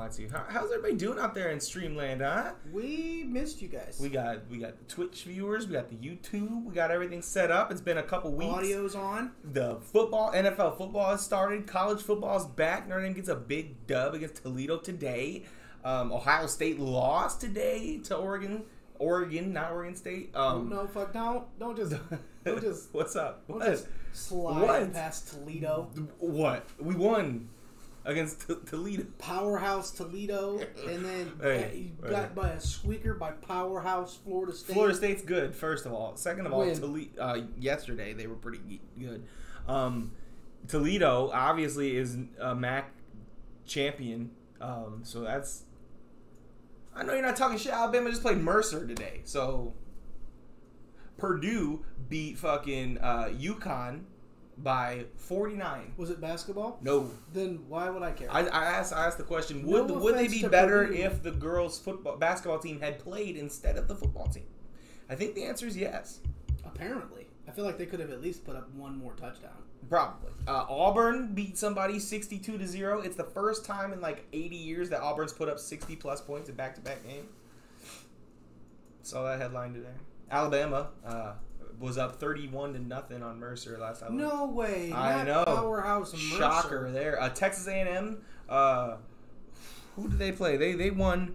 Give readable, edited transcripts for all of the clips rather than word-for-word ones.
lie to you. How's everybody doing out there in Streamland, huh? We missed you guys. We got the Twitch viewers, we got the YouTube, we got everything set up. It's been a couple weeks. Audio's on. The football, NFL football has started. College football is back. Notre Dame gets a big dub against Toledo today. Ohio State lost today to Oregon. Oregon, not Oregon State. No, fuck, don't just What's up? Don't just slide past Toledo. What? We won against Toledo. Powerhouse Toledo, and then you got by a squeaker by Powerhouse Florida State. Florida State's good, first of all. Second of all, Toledo, yesterday they were pretty good. Toledo obviously is a MAC champion, so that's. I know you're not talking shit. Alabama just played Mercer today, so Purdue beat fucking UConn by 49. Was it basketball? No. Then why would I care? I asked the question, would they be better if the girls' basketball team had played instead of the football team? I think the answer is yes. Apparently. I feel like they could have at least put up one more touchdown. Probably. Auburn beat somebody 62-0. It's the first time in like 80 years that Auburn's put up 60-plus points in back-to-back games. Saw that headline today. Alabama was up 31-0 on Mercer last time. No way. I know. Powerhouse Mercer. Shocker there. Texas A&M. Who did they play? They won.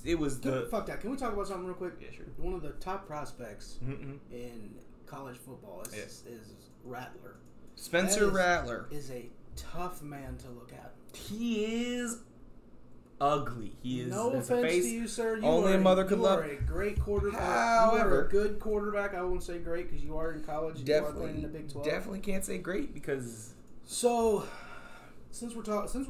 It was Fuck that. Can we talk about something real quick? Yeah, sure. One of the top prospects in college football is Rattler. Spencer Rattler is a tough man to look at. He is ugly. He is. No offense to you, sir. Only a mother could love. You are a great quarterback. However, you are a good quarterback. I won't say great because you are in college. You are playing in the Big 12. Definitely can't say great because. So, since we're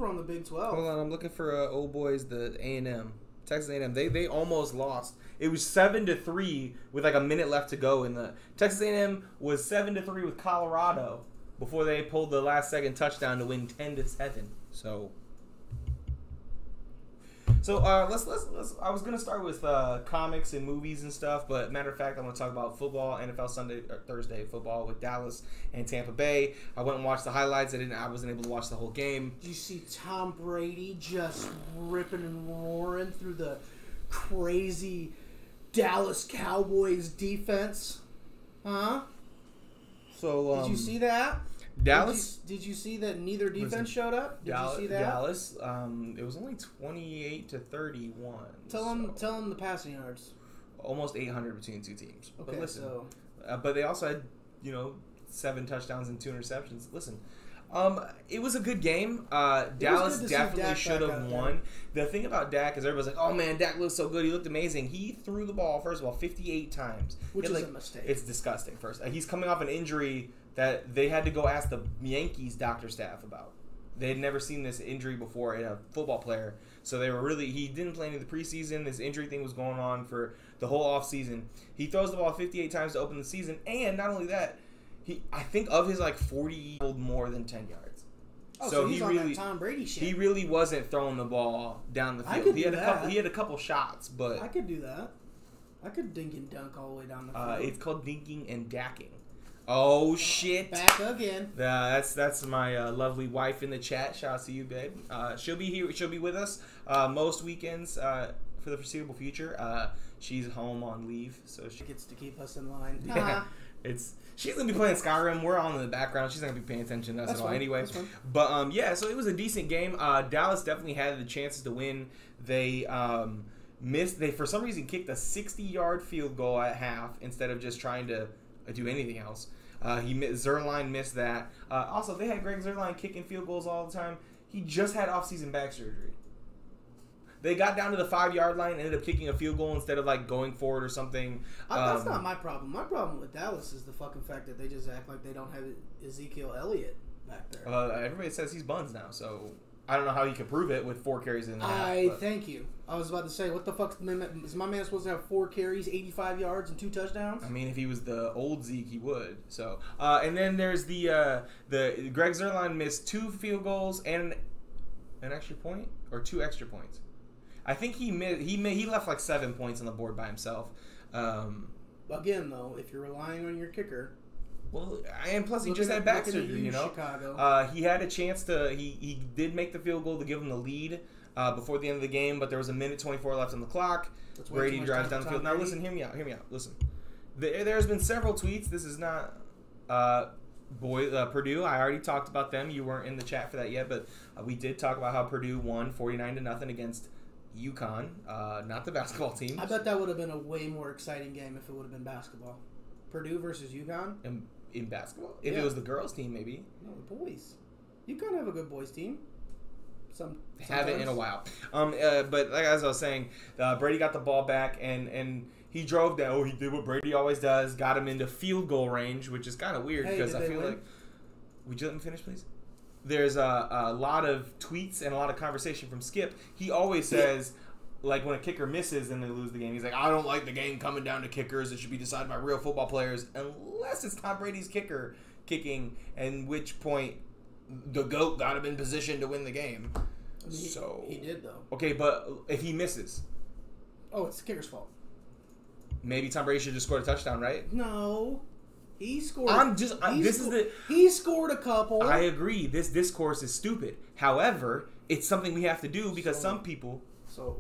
on the Big 12. Hold on, I'm looking for old boys. The A&M, Texas A&M. They almost lost. It was 7-3 with like a minute left to go. In the Texas A&M was 7-3 with Colorado before they pulled the last second touchdown to win 10-7. So let's. I was gonna start with comics and movies and stuff, but matter of fact, I'm gonna talk about football, NFL Thursday football with Dallas and Tampa Bay. I went and watched the highlights. I wasn't able to watch the whole game. Did you see Tom Brady just ripping and roaring through the crazy Dallas Cowboys defense? Huh? So did you see that? Dallas. Did you see that neither defense showed up? Did you see that? Dallas. It was only 28-31. Tell them the passing yards. Almost 800 between two teams. Okay, but listen, so but they also had 7 touchdowns and 2 interceptions. Listen, it was a good game. Dallas definitely should have won. The thing about Dak is everybody's like, "Oh man, Dak looks so good. He looked amazing." He threw the ball first of all 58 times, which is a mistake. It's disgusting. First, he's coming off an injury that they had to go ask the Yankees doctor staff about. They had never seen this injury before in a football player, so they were he didn't play any of the preseason. This injury thing was going on for the whole offseason. He throws the ball 58 times to open the season, and not only that, I think of his 40 more than 10 yards. Oh, so he's on that Tom Brady shit. He really wasn't throwing the ball down the field. He had a couple shots, but I could do that. I could dink and dunk all the way down the field. It's called dinking and dacking. Oh shit! Back again. That's my lovely wife in the chat. Shout out to you, babe. She'll be here. She'll be with us most weekends for the foreseeable future. She's home on leave, so she gets to keep us in line. Yeah, she's gonna be playing Skyrim. We're on in the background. She's not gonna be paying attention to us at all anyway. But yeah, so it was a decent game. Dallas definitely had the chances to win. They missed. They for some reason kicked a 60-yard field goal at half instead of just trying to do anything else. Zerline missed that. Also, they had Greg Zerline kicking field goals all the time. He just had off-season back surgery. They got down to the 5-yard line and ended up kicking a field goal instead of going forward or something. That's not my problem. My problem with Dallas is the fucking fact that they just act like they don't have Ezekiel Elliott back there. Everybody says he's buns now, so I don't know how you can prove it with 4 carries in the half. Thank you. I was about to say, what the fuck is my man supposed to have 4 carries, 85 yards, and 2 touchdowns? I mean, if he was the old Zeke, he would. So, and then there's the Greg Zerline missed 2 field goals and an extra point or 2 extra points. I think he left 7 points on the board by himself. Again, though, if you're relying on your kicker. Well, and plus he just had back surgery, Chicago. He had a chance to. He did make the field goal to give him the lead. before the end of the game, but there was a minute 24 left on the clock. Brady drives down the field. Now listen, hear me out. Listen, there's been several tweets. This is not Purdue. I already talked about them. You weren't in the chat for that yet, but we did talk about how Purdue won 49-0 against UConn, not the basketball team. I bet that would have been a way more exciting game if it would have been basketball. Purdue versus UConn? In basketball? If it was the girls' team, maybe. No, the boys. UConn have a good boys' team. Haven't in a while. But like as I was saying, Brady got the ball back, and he drove down. Oh, he did what Brady always does. Got him into field goal range, which is kind of weird because I feel like... Would you let me finish, please? There's a lot of tweets and a lot of conversation from Skip. He always says, like, when a kicker misses and they lose the game, he's like, I don't like the game coming down to kickers. It should be decided by real football players, unless it's Tom Brady's kicker kicking, and which point the GOAT got him in position to win the game. He did, though. Okay, but if he misses... Oh, it's the kicker's fault. Maybe Tom Brady should just score a touchdown, right? No. He scored. He scored a couple. I agree. This discourse is stupid. However, it's something we have to do because some people. So,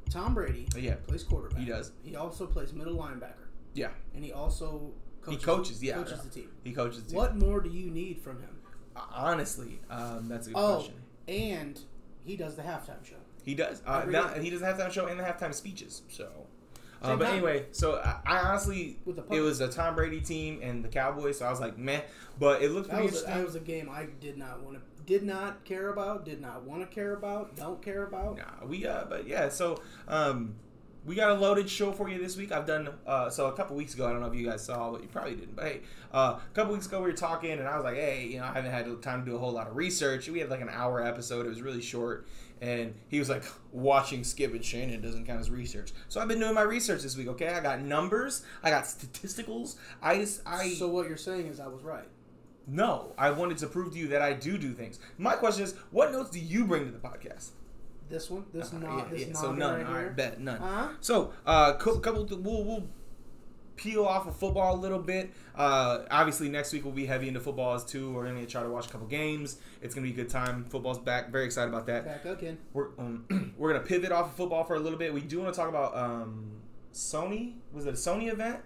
Tom Brady. Plays quarterback. He does. He also plays middle linebacker. Yeah. And he also coaches the team. He coaches the team. What more do you need from him? Honestly, that's a good question. And he does the halftime show. He does. He does the halftime show and the halftime speeches. So. But anyway, so I honestly, it was a Tom Brady team and the Cowboys, so I was like, meh. But it looked pretty interesting. That was a game I did not care about, did not want to care about, don't care about. Nah, but yeah, so we got a loaded show for you this week. I've done, so a couple weeks ago, I don't know if you guys saw, but you probably didn't. But hey, a couple weeks ago we were talking, and I was like, hey, I haven't had time to do a whole lot of research. We had like an hour episode. It was really short. And he was like, watching Skip and Shannon doesn't count as research. So I've been doing my research this week, okay? I got numbers. I got statisticals. So what you're saying is I was right. No. I wanted to prove to you that I do things. My question is, what notes do you bring to the podcast? This one? So none. Right, all right, bet. None. Uh-huh. So, we'll peel off of football a little bit. Obviously, next week we'll be heavy into football as too. We're going to try to watch a couple games. It's going to be a good time. Football's back. Very excited about that. Back again. We're going to pivot off of football for a little bit. We do want to talk about Sony. Was it a Sony event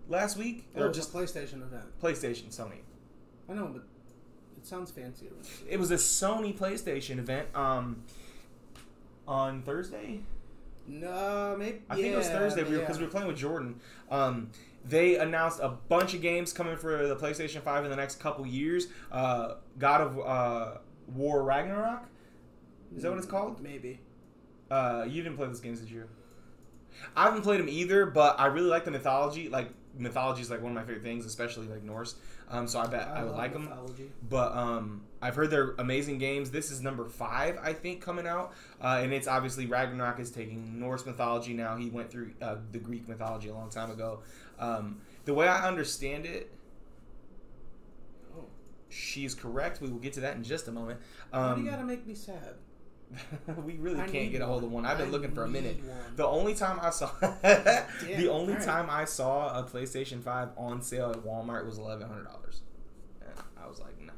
last week? Or just a PlayStation event? PlayStation, Sony. I know, but it sounds fancier. It was a Sony PlayStation event on Thursday. No, maybe. I think it was Thursday because we were playing with Jordan. They announced a bunch of games coming for the PlayStation 5 in the next couple years. God of War Ragnarok. Is that what it's called? Maybe. You didn't play those games, did you? I haven't played them either, but I really like the mythology. Like, mythology is like one of my favorite things, especially like Norse. So I bet I would like mythology. Them. But I've heard they're amazing games. This is number 5, I think, coming out. And it's obviously Ragnarok is taking Norse mythology now. He went through the Greek mythology a long time ago. The way I understand it, she's correct. We will get to that in just a moment. Why do you gotta make me sad? We really can't get a hold of one. I've been looking for a minute. One. The only time I saw time I saw a PlayStation 5 on sale at Walmart was $1,100. And I was like, nah,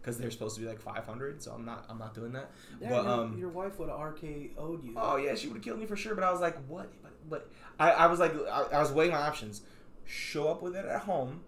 because they're supposed to be like $500, so I'm not doing that. Yeah, but your wife would have RKO'd you. Oh yeah, she would have killed me for sure. But I was like, what? But I was like, I was weighing my options. Show up with it at home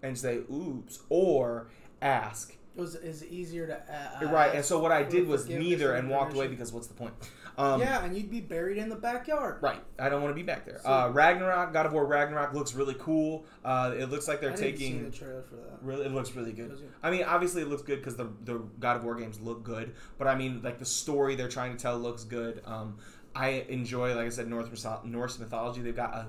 and say oops, or ask. Is easier to right, and so what I did was neither and walked away because what's the point? Yeah, and you'd be buried in the backyard. Right, I don't want to be back there. So, Ragnarok, God of War Ragnarok looks really cool. It looks like they're taking. I didn't see the trailer for that. Really, it looks really good. I mean, obviously it looks good because the God of War games look good, but I mean, like the story they're trying to tell looks good. I enjoy, like I said, Norse mythology. They've got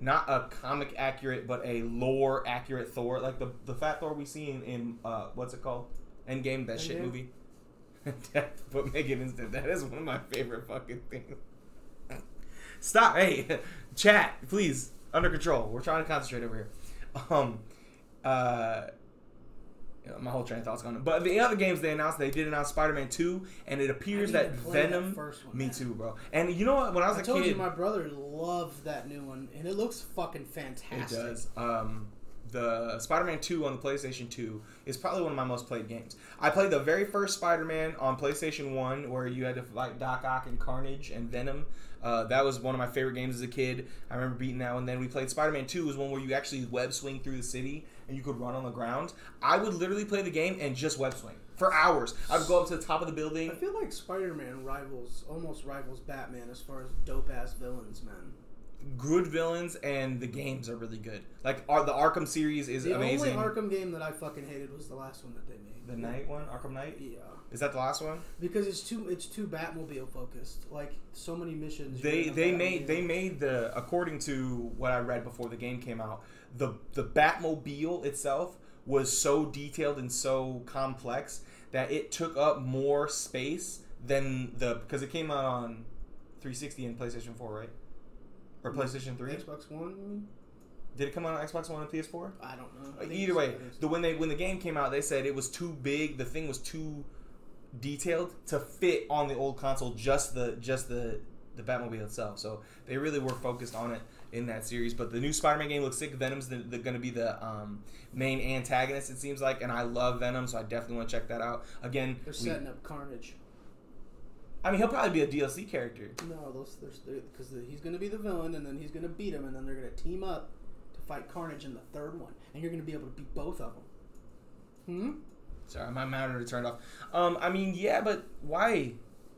not a comic accurate, but a lore accurate Thor, like the fat Thor we see in what's it called? Endgame, that shit movie. But Megan Instant, that is one of my favorite fucking things. Stop, hey, chat, please, under control. We're trying to concentrate over here. My whole train of thought's gone. But the other games they did announce Spider-Man 2, and it appears that Venom. Me too, bro. And you know what? When I was a kid, I told you my brother loved that new one, and it looks fucking fantastic. It does. the Spider-Man 2 on the PlayStation 2 is probably one of my most played games. I played the very first Spider-Man on PlayStation 1 where you had to fight Doc Ock and Carnage and Venom. That was one of my favorite games as a kid. I remember beating that one. Then we played Spider-Man 2, was one where you actually web swing through the city and you could run on the ground. I would literally play the game and just web swing for hours. I would go up to the top of the building. I feel like Spider-Man almost rivals Batman as far as dope-ass villains, man. Good villains, and the games are really good. Like, the Arkham series is amazing. The only Arkham game that I fucking hated was the last one that they made. The Knight one? Arkham Knight? Yeah. Is that the last one? Because it's too Batmobile focused. Like, so many missions. They made the, according to what I read before the game came out, the Batmobile itself was so detailed and so complex that it took up more space than because it came out on 360 and PlayStation 4, right? Or PlayStation 3? Xbox One? Did it come out on Xbox One and PS4? I don't know. Either way, when the game came out, they said it was too big. The thing was too detailed to fit on the old console. Just the Batmobile itself. So they really were focused on it in that series. But the new Spider-Man game looks sick. Venom's going to be the main antagonist, it seems like, and I love Venom, so I definitely want to check that out. Again, they're setting up Carnage. I mean, he'll probably be a DLC character. No, because he's going to be the villain, and then he's going to beat him, and then they're going to team up to fight Carnage in the third one, and you're going to be able to beat both of them. Sorry, my monitor turned off. I mean, yeah, but why?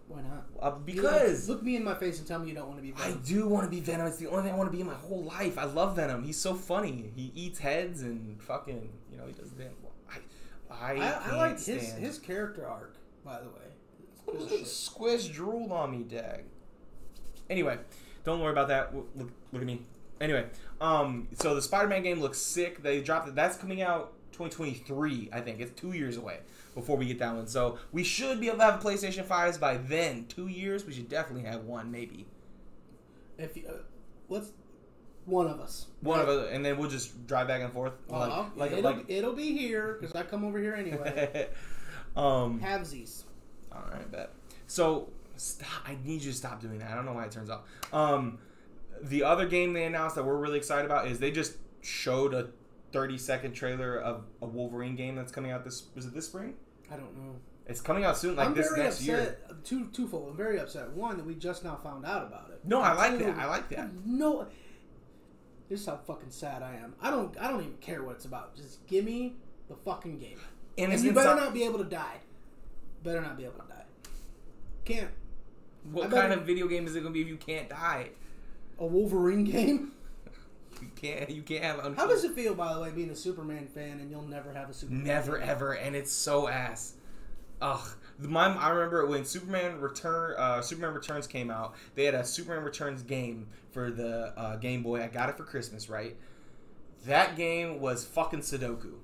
Why not? Because look me in my face and tell me you don't want to be Venom. I do want to be Venom. It's the only thing I want to be in my whole life. I love Venom. He's so funny. He eats heads and fucking, he does that. I like his character arc, by the way. Squish drool on me, dag. Anyway, don't worry about that. Look at me. Anyway, so the Spider-Man game looks sick. They dropped it. That's coming out 2023, I think. It's 2 years away before we get that one. So we should be able to have a PlayStation 5s by then. 2 years, we should definitely have one, maybe. If you, let's one of us. One of us, and then we'll just drive back and forth. It'll be here because I come over here anyway. Halvesies. All right, bet. So I need you to stop doing that. I don't know why it turns off. The other game they announced that we're really excited about is they just showed a 30-second trailer of a Wolverine game that's coming out was it this spring? I don't know. It's coming out soon, like this next year. Twofold. I'm very upset. One, that we just now found out about it. No, I like that. No, this is how fucking sad I am. I don't even care what it's about. Just give me the fucking game. And you better not be able to die. Better not be able to die. Can't. What kind of video game is it gonna be if you can't die? A Wolverine game? You can't have. How does it feel, by the way, being a Superman fan and you'll never have a Superman? Never game? Ever, and it's so ass. Ugh. I remember when Superman Returns came out. They had a Superman Returns game for the Game Boy. I got it for Christmas, right? That game was fucking Sudoku.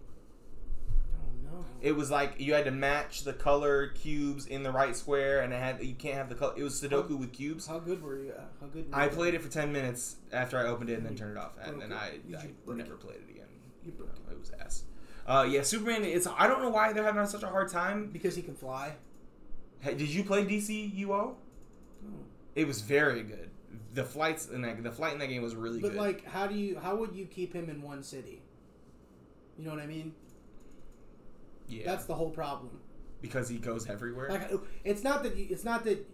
It was like you had to match the color cubes in the right square, and you can't have the color. It was Sudoku with cubes. How good were you? I played it for 10 minutes after I opened it and then turned it off, and then I never played it again. It was ass. Yeah, Superman. I don't know why they're having such a hard time. Because he can fly. Hey, did you play DCUO? No. It was very good. The flight in that game was really good. But like, how would you keep him in one city? You know what I mean? Yeah. That's the whole problem. Because he goes everywhere. Like, it's not that.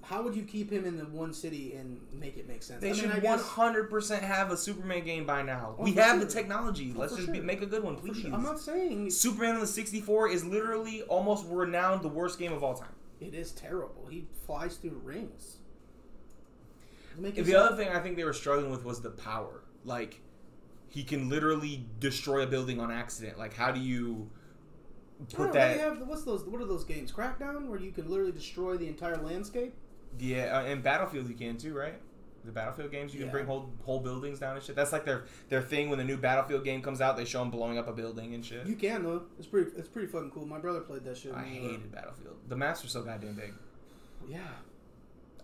How would you keep him in the one city and make it make sense? They should 100% have a Superman game by now. We have the technology. Let's just make a good one, please. I'm not saying Superman on the 64 is literally almost renowned the worst game of all time. It is terrible. He flies through rings. The other thing I think they were struggling with was the power. Like, he can literally destroy a building on accident. Like, how do you put that? What are those games? Crackdown, where you can literally destroy the entire landscape. Yeah, and Battlefield you can too, right? The Battlefield games you can bring whole buildings down and shit. That's like their thing. When the new Battlefield game comes out, they show them blowing up a building and shit. You can though. It's pretty fucking cool. My brother played that shit. I hated Battlefield. The maps were so goddamn big. Yeah.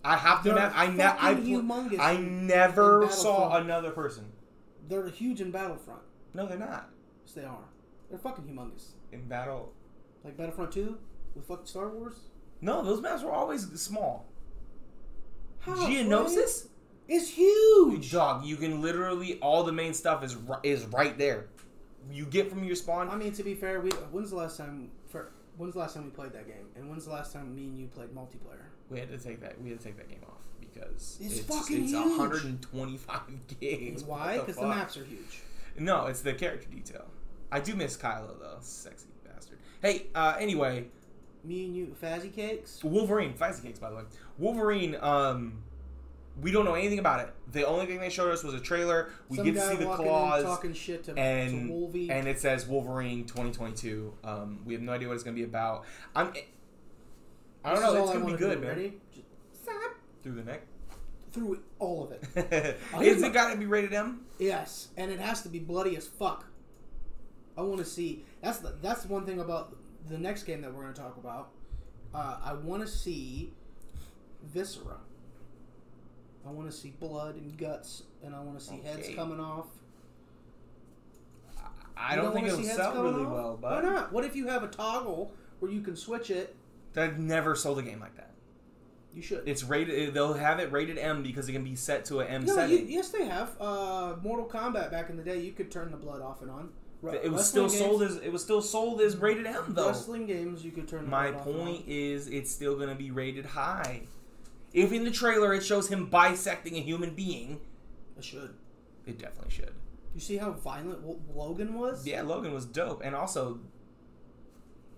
I have to. I never saw another person. They're huge in Battlefront. No, they're not. Yes, they are. They're fucking humongous. In Battle... Like Battlefront 2? With fucking Star Wars? No, those maps were always small. How? Geonosis? It's huge. Dog, you can literally, all the main stuff is right there. You get from your spawn. I mean, to be fair, when's the last time we played that game? And when's the last time me and you played multiplayer? We had to take that game off because it's fucking huge. 125 gigs. Why? Because the maps are huge. No, it's the character detail. I do miss Kylo though, sexy bastard. Hey, anyway, me and you, Fazzy Cakes. Wolverine, Fazzy Cakes, by the way. Wolverine. We don't know anything about it. The only thing they showed us was a trailer. We get to see the claws talking shit to Wolvie. And it says Wolverine 2022. We have no idea what it's going to be about. I don't know. It's going to be good, man. Ready? Through the neck? Through all of it. Is it got to be rated M? Yes, and it has to be bloody as fuck. I want to see. That's one thing about the next game that we're going to talk about. I want to see Viscera. I want to see blood and guts, and I want to see heads coming off. I don't think it'll sell really well, but... Why not? What if you have a toggle where you can switch it? They've never sold a game like that. You should. It's rated. They'll have it rated M because it can be set to an M setting. Yes, they have. Mortal Kombat back in the day, you could turn the blood off and on. It was still sold as rated M though. Wrestling games, you could turn the blood off. My point is, it's still going to be rated high. If in the trailer it shows him bisecting a human being... It should. It definitely should. You see how violent Logan was? Yeah, Logan was dope. And also,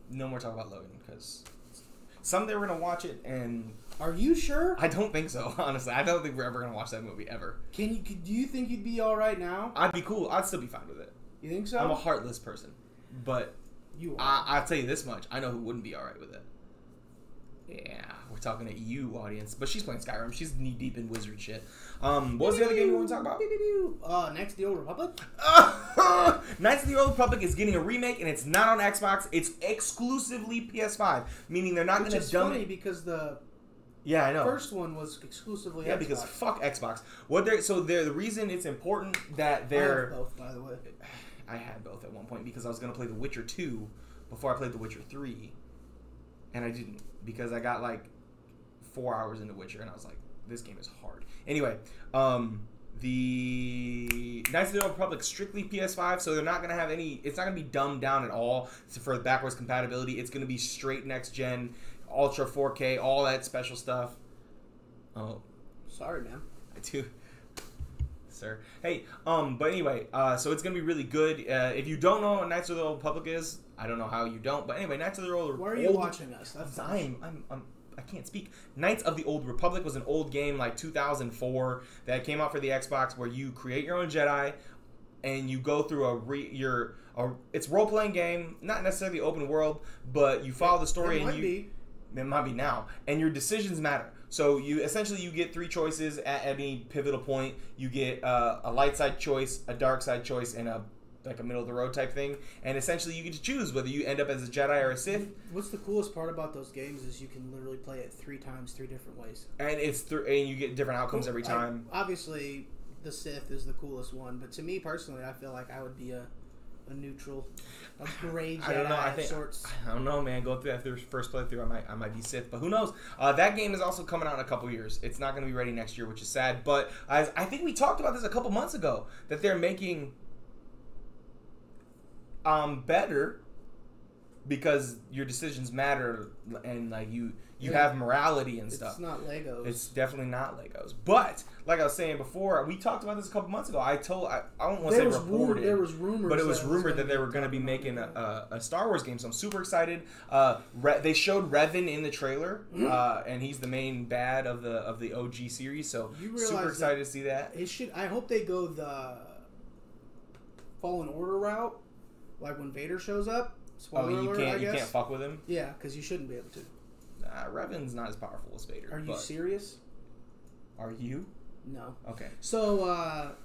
no more talk about Logan, because someday we're going to watch it, and... Are you sure? I don't think so, honestly. I don't think we're ever going to watch that movie, ever. Do you think you'd be alright now? I'd be cool. I'd still be fine with it. You think so? I'm a heartless person. But you are. I'll tell you this much. I know who wouldn't be alright with it. Yeah, we're talking to you, audience. But she's playing Skyrim. She's knee-deep in wizard shit. What was the other game you want to talk about? Knights of the Old Republic? Knights of the Old Republic is getting a remake, and it's not on Xbox. It's exclusively PS5, meaning they're not going to dumb it. Funny because the I know. First one was exclusively Xbox. Yeah, because fuck Xbox. The reason it's important that they're... I have both, by the way. I had both at one point because I was going to play The Witcher 2 before I played The Witcher 3. And I didn't, because I got like 4 hours into Witcher, and I was like, this game is hard. Anyway, the Knights of the Old Republic strictly PS5, so they're not going to have any, it's not going to be dumbed down at all for backwards compatibility. It's going to be straight next gen, Ultra 4K, all that special stuff. Oh. Sorry, man. I do. Sir. Hey, but anyway, so it's going to be really good. If you don't know what Knights of the Old Republic is, I don't know how you don't, but anyway, Knights of the Old Republic. Why are you watching us? That's I can't speak. Knights of the Old Republic was an old game like 2004 that came out for the Xbox where you create your own Jedi and you go through it's role playing game, not necessarily open world, but you follow the story it might be now, and your decisions matter. So you get 3 choices at any pivotal point. You get a light side choice, a dark side choice, and a middle of the road type thing. And essentially you get to choose whether you end up as a Jedi or a Sith. What's the coolest part about those games is you can literally play it 3 times, 3 different ways. And and you get different outcomes every time. Obviously, the Sith is the coolest one, but to me personally, I feel like I would be a neutral, a gray Jedi of sorts. I don't know, man. Going through that first playthrough, I might be Sith, but who knows? That game is also coming out in a couple years. It's not going to be ready next year, which is sad. But I think we talked about this a couple months ago, that they're making better because your decisions matter and like you have morality and stuff. It's not Legos. It's definitely not Legos. But like I was saying before, we talked about this a couple months ago. I don't want to say reported. There was rumors. But it was rumored that they were going to be making a Star Wars game. So I'm super excited. They showed Revan in the trailer, and he's the main bad of the OG series. So super excited to see that. I hope they go the Fallen Order route, like when Vader shows up. Spoiler alert, you can't fuck with him. Yeah, because you shouldn't be able to. Revan's not as powerful as Vader. Are you serious? Are you? No. Okay. So,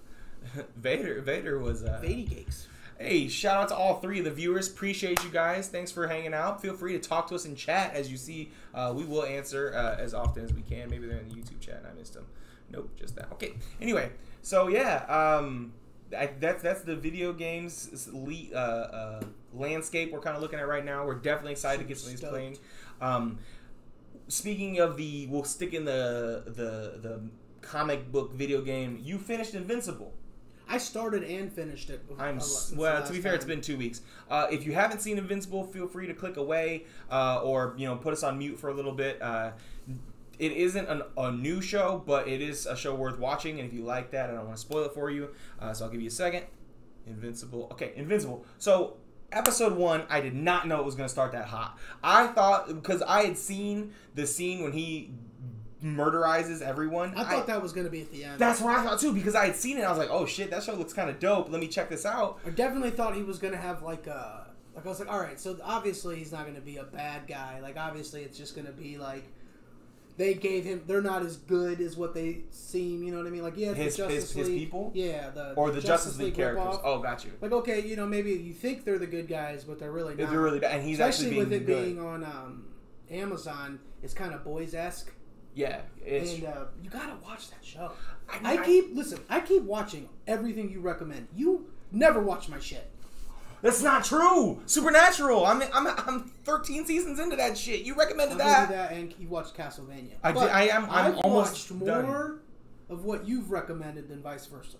Vader was... Vady cakes. Hey, shout out to all 3 of the viewers. Appreciate you guys. Thanks for hanging out. Feel free to talk to us in chat. As you see, we will answer as often as we can. Maybe they're in the YouTube chat and I missed them. Nope, just that. Okay. Anyway, so yeah, that's the video games landscape we're kind of looking at right now. We're definitely excited to get some of these playing. Speaking of we'll stick in the comic book video game, you finished Invincible. I started and finished it. Well, to be fair, it's been 2 weeks. If you haven't seen Invincible, feel free to click away or put us on mute for a little bit. It isn't a new show, but it is a show worth watching. And if you like that, I don't want to spoil it for you, so I'll give you a second. Invincible. Okay, Invincible. So episode 1, I did not know it was going to start that hot. I thought, because I had seen the scene when he murderizes everyone. I thought that was going to be at the end. That's what I thought too, because I had seen it and I was like, oh shit, that show looks kind of dope. Let me check this out. I definitely thought he was going to have I was like, alright, so obviously he's not going to be a bad guy. Like, obviously it's just going to be like, they're not as good as what they seem, you know what I mean? Like, yeah, his people? Yeah, the Justice League characters. Ripoff. Oh, got you. Like, okay, maybe you think they're the good guys, but they're really not. They're really bad, and he's especially actually being with it good. Being on Amazon, it's kind of boys-esque. Yeah, it's... And you gotta watch that show. I keep watching everything you recommend. You never watch my shit. That's not true. Supernatural. I'm 13 seasons into that shit. You recommended that. That, and you watched Castlevania. I'm almost watched done. More of what you've recommended than vice versa.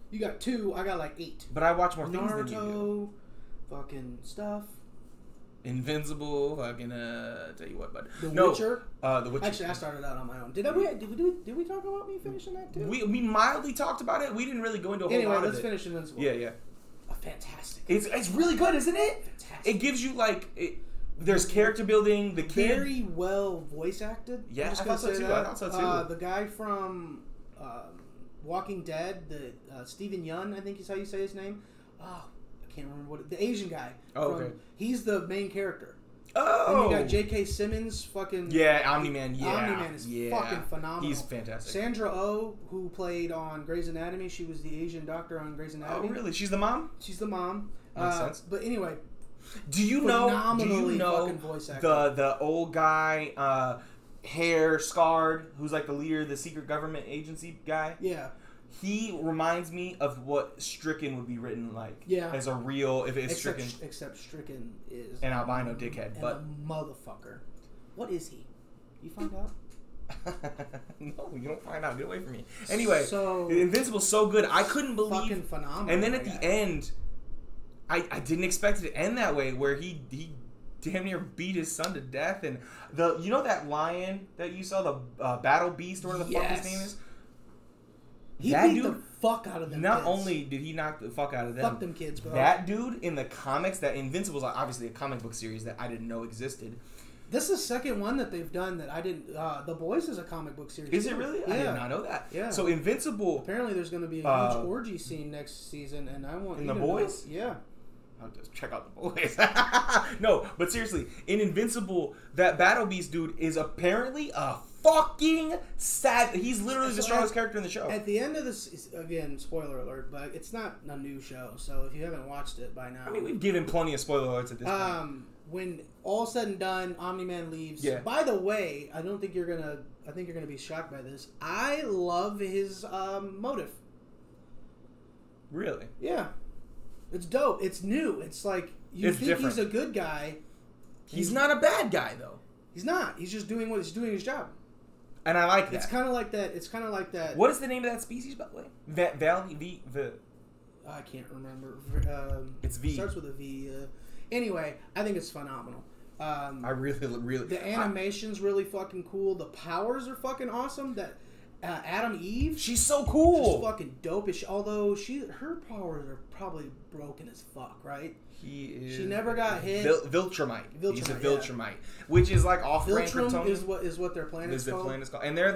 You got 2. I got like 8. But I watch more things than you do. Fucking stuff. Invincible, fucking tell you what, bud. The Witcher. The Witcher. Actually, I started out on my own. Did we talk about me finishing that too? We mildly talked about it. We didn't really go into a whole lot of it. Anyway, let's finish Invincible. Yeah. Fantastic. It's really good, isn't it? Fantastic. It gives you there's character building. The kid very well voice acted. Yeah, I thought so too. The guy from Walking Dead, the Steven Yeun, I think is how you say his name. Oh, I can't remember the Asian guy. Oh, okay. He's the main character. Oh, and you got J.K. Simmons, fucking... Yeah, Omni-Man, yeah. Omni-Man is fucking phenomenal. He's fantastic. Sandra Oh, who played on Grey's Anatomy, she was the Asian doctor on Grey's Anatomy. Oh, really? She's the mom? She's the mom. Makes sense. But anyway... Do you know voice actor. the old guy, hair scarred, who's like the leader of the secret government agency guy? Yeah. He reminds me of what Stricken would be written like. Yeah. As a real, if it's Stricken. Stricken. Except Stricken is an albino dickhead. But a motherfucker. What is he? You find out? No, you don't find out. Get away from me. Anyway, so Invincible's so good. I couldn't believe. Fucking phenomenal. And then at the end, I didn't expect it to end that way, where he damn near beat his son to death, and that lion that you saw, the battle beast or whatever the fuck his name is. He beat the fuck out of them. Not only did he knock the fuck out of them, fuck them kids, bro. That dude in the comics, that Invincible's obviously a comic book series that I didn't know existed. This is the second one that they've done that I didn't. The Boys is a comic book series. Is it really? Yeah. I did not know that. Yeah. So Invincible. Apparently, there's going to be a huge orgy scene next season, and I want in the Boys. Yeah. I'll just check out the Boys. No, but seriously, in Invincible, that Battle Beast dude is apparently a fucking sad. He's literally the strongest character in the show. At the end of this, again, spoiler alert, but it's not a new show, so if you haven't watched it by now, I mean, we've given plenty of spoiler alerts at this point. When all said and done, Omni-Man leaves. Yeah. By the way, I think you're gonna be shocked by this. I love his motive. Really? Yeah. It's dope. It's new. It's like think different. He's a good guy. He's not a bad guy though. He's not. He's just doing his job. And I like that. It's kind of like that. What is the name of that species, by the way? I can't remember. It's V. It starts with a V. Anyway, I think it's phenomenal. I really. The animation's really fucking cool. The powers are fucking awesome. That Adam Eve. She's so cool. She's fucking dope. Although her powers are probably broken as fuck, right? She never got hit. Viltrumite. He's a Viltrumite, which is like off-brand Viltrum is what their planet is called. And they're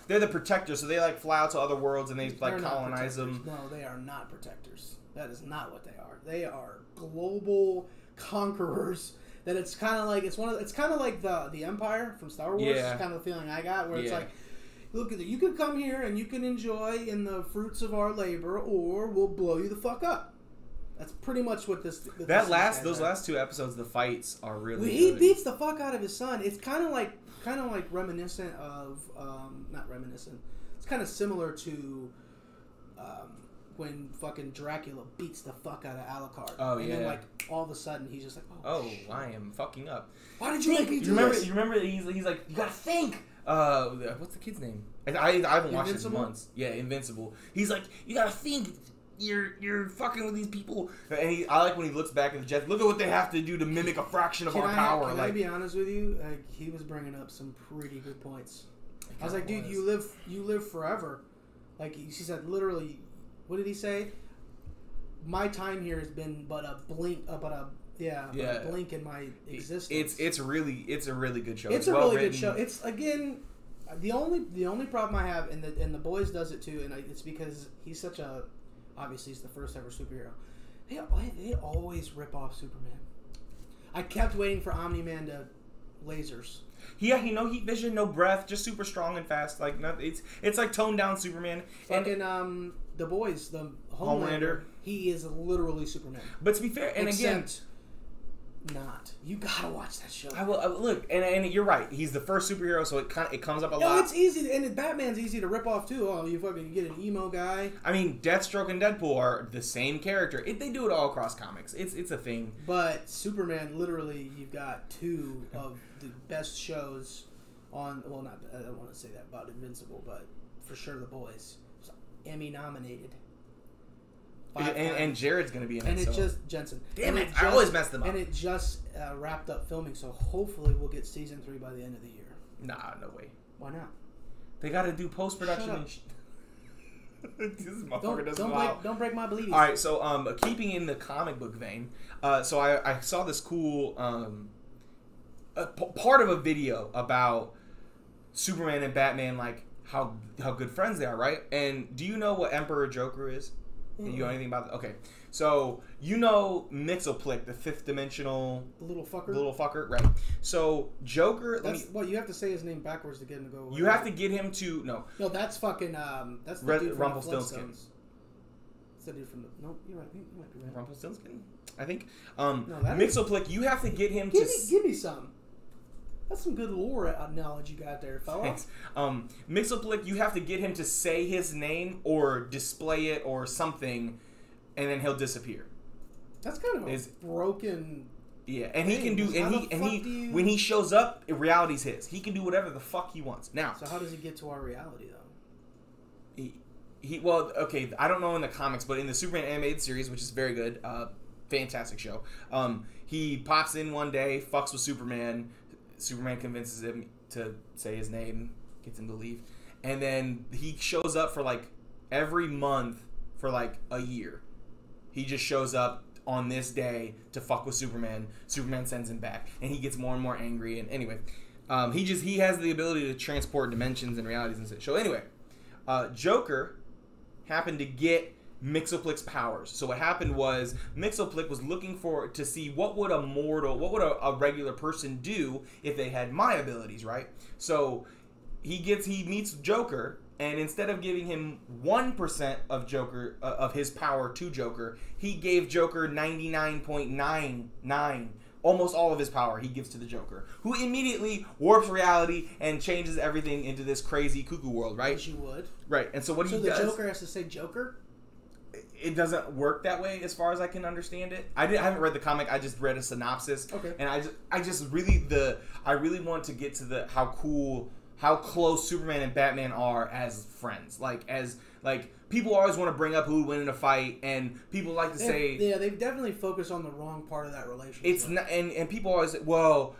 the protectors, so they like fly out to other worlds and they like colonize them. No, they are not protectors. That is not what they are. They are global conquerors. That it's kind of like the Empire from Star Wars. Yeah. Kind of the feeling I got, where it's like, look, you can come here and you can enjoy in the fruits of our labor, or we'll blow you the fuck up. That's pretty much what those last 2 episodes, the fights are really. He beats the fuck out of his son. It's kind of like reminiscent of not reminiscent. It's kind of similar to when fucking Dracula beats the fuck out of Alucard. Oh, and then like all of a sudden he's just like, oh, I am fucking up. Why did you make me do this? You remember he's like, you gotta think. What's the kid's name? I haven't watched it in months. Yeah, Invincible. He's like, you gotta think. You're fucking with these people, and I like when he looks back at the Jets. Look at what they have to do to mimic a fraction of our power. Can I be honest with you? Like, he was bringing up some pretty good points. I was like, dude, you live forever. Like he said, literally, what did he say? My time here has been but a blink, a blink in my existence. It's a really good show. It's a really good show. It's again. The only problem I have, and the Boys does it too, and it's because he's such a. Obviously, he's the first ever superhero. They always rip off Superman. I kept waiting for Omni-Man to lasers. Yeah, no heat vision, no breath, just super strong and fast. Like it's like toned down Superman. Fucking the Boys, the Homelander, he is literally Superman. But to be fair, and again, not. You gotta watch that show. I will look, and you're right. He's the first superhero, so it comes up a lot. No, it's easy, and Batman's easy to rip off too. Oh, you get an emo guy. I mean, Deathstroke and Deadpool are the same character. They do it all across comics. It's a thing. But Superman, literally, you've got two of the best shows on. Well, not I don't want to say that about Invincible, but for sure, The Boys was Emmy nominated. And Jared's going to be in it. And it just Jensen. Damn it! I always mess them up. And it just wrapped up filming, so hopefully we'll get season 3 by the end of the year. Nah, no way. Why not? They got to do post production. This motherfucker doesn't allow. Don't break my beliefs. All right, so keeping in the comic book vein, so I saw this cool part of a video about Superman and Batman, like how good friends they are, right? And do you know what Emperor Joker is? You know anything about that? Okay. So, you know Mxyzptlk, the fifth dimensional... The little fucker, right. So, Joker... you have to say his name backwards to get him to go away. You have to get him to... No, that's fucking... That's the dude from Rumpelstiltskin. It's the dude from the... No, you're right. You might be right. Rumpelstiltskin? I think. Mxyzptlk, you have to get him to... Give me some. That's some good lore knowledge you got there, fella. Thanks. Mxyzptlk, you have to get him to say his name or display it or something, and then he'll disappear. That's kind of a broken. Yeah, and he can do, when he shows up, reality's his. He can do whatever the fuck he wants. Now, so how does he get to our reality though? Well, okay, I don't know in the comics, but in the Superman animated series, which is very good, fantastic show. He pops in one day, fucks with Superman. Superman convinces him to say his name, gets him to leave, and then he shows up for like every month for like a year. He just shows up on this day to fuck with Superman. Superman sends him back, and he gets more and more angry. And anyway, he has the ability to transport dimensions and realities and shit. So anyway, Joker happened to get Mxyzptlk's powers. So what happened was Mxyzptlk was looking to see what would a regular person do if they had my abilities, right? So he meets Joker, and instead of giving him 1% of Joker of his power to Joker, he gave Joker 99.99, almost all of his power he gives to the Joker, who immediately warps reality and changes everything into this crazy cuckoo world, right? As you would. Right. And so the Joker has to say Joker? It doesn't work that way as far as I can understand it. I haven't read the comic. I just read a synopsis. Okay. And I really want to get to how close Superman and Batman are as friends. Like people always want to bring up who would win in a fight, and people like to say, yeah, they've definitely focused on the wrong part of that relationship. It's not, and people always say, well,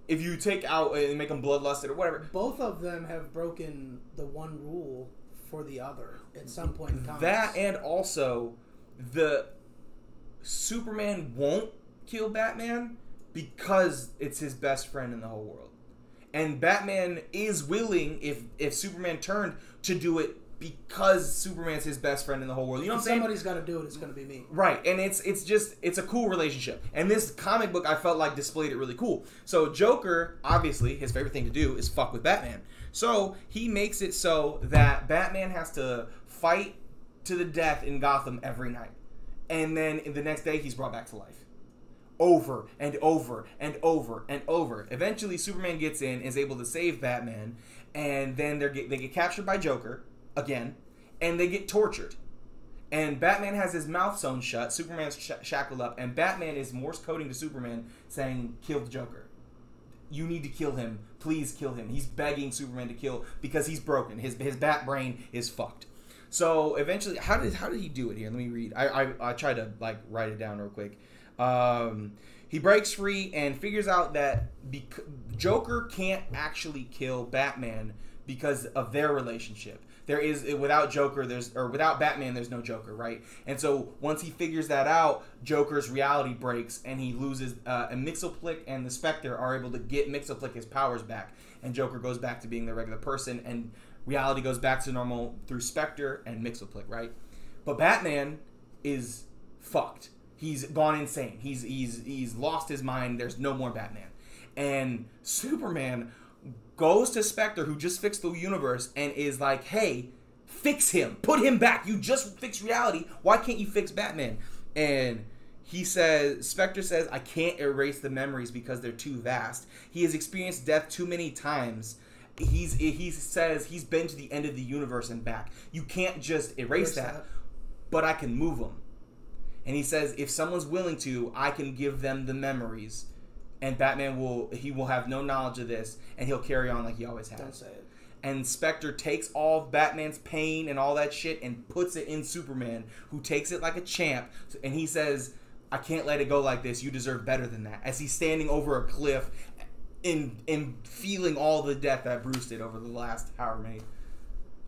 if you take out and make them bloodlusted or whatever. Both of them have broken the one rule for the other at some point in time. That, and also the Superman won't kill Batman because it's his best friend in the whole world, and Batman is willing, if Superman turned, to do it because Superman's his best friend in the whole world. You know what I'm saying? Somebody's got to do it. It's going to be me. Right, and it's a cool relationship. And this comic book, I felt like, displayed it really cool. So Joker, obviously, his favorite thing to do is fuck with Batman. So he makes it so that Batman has to fight to the death in Gotham every night. And then the next day, he's brought back to life. Over and over and over and over. Eventually, Superman gets in, is able to save Batman, and then they get captured by Joker again, and they get tortured. And Batman has his mouth sewn shut, Superman's shackled up, and Batman is Morse coding to Superman saying, kill the Joker. you need to kill him. Please kill him. He's begging Superman to kill because he's broken. His bat brain is fucked. So eventually, how did he do it here? Let me read. I tried to like write it down real quick. He breaks free and figures out that Joker can't actually kill Batman because of their relationship. There is without Batman, there's no Joker, right? And so once he figures that out, Joker's reality breaks and he loses. And Mxyzptlk and the Spectre are able to get Mxyzptlk his powers back, and Joker goes back to being the regular person, and reality goes back to normal through Spectre and Mxyzptlk, right? But Batman is fucked. He's gone insane. He's lost his mind. There's no more Batman, and Superman goes to Spectre, who just fixed the universe, and is like, hey, fix him. Put him back. You just fixed reality. Why can't you fix Batman? And Spectre says, I can't erase the memories because they're too vast. He has experienced death too many times. He says he's been to the end of the universe and back. You can't just erase that, but I can move them. And he says, if someone's willing to, I can give them the memories. And Batman will have no knowledge of this, and he'll carry on like he always has. Don't say it. And Spectre takes all of Batman's pain and all that shit and puts it in Superman, who takes it like a champ. And he says, I can't let it go like this. You deserve better than that. As he's standing over a cliff and feeling all the death that Bruce did over the last however many.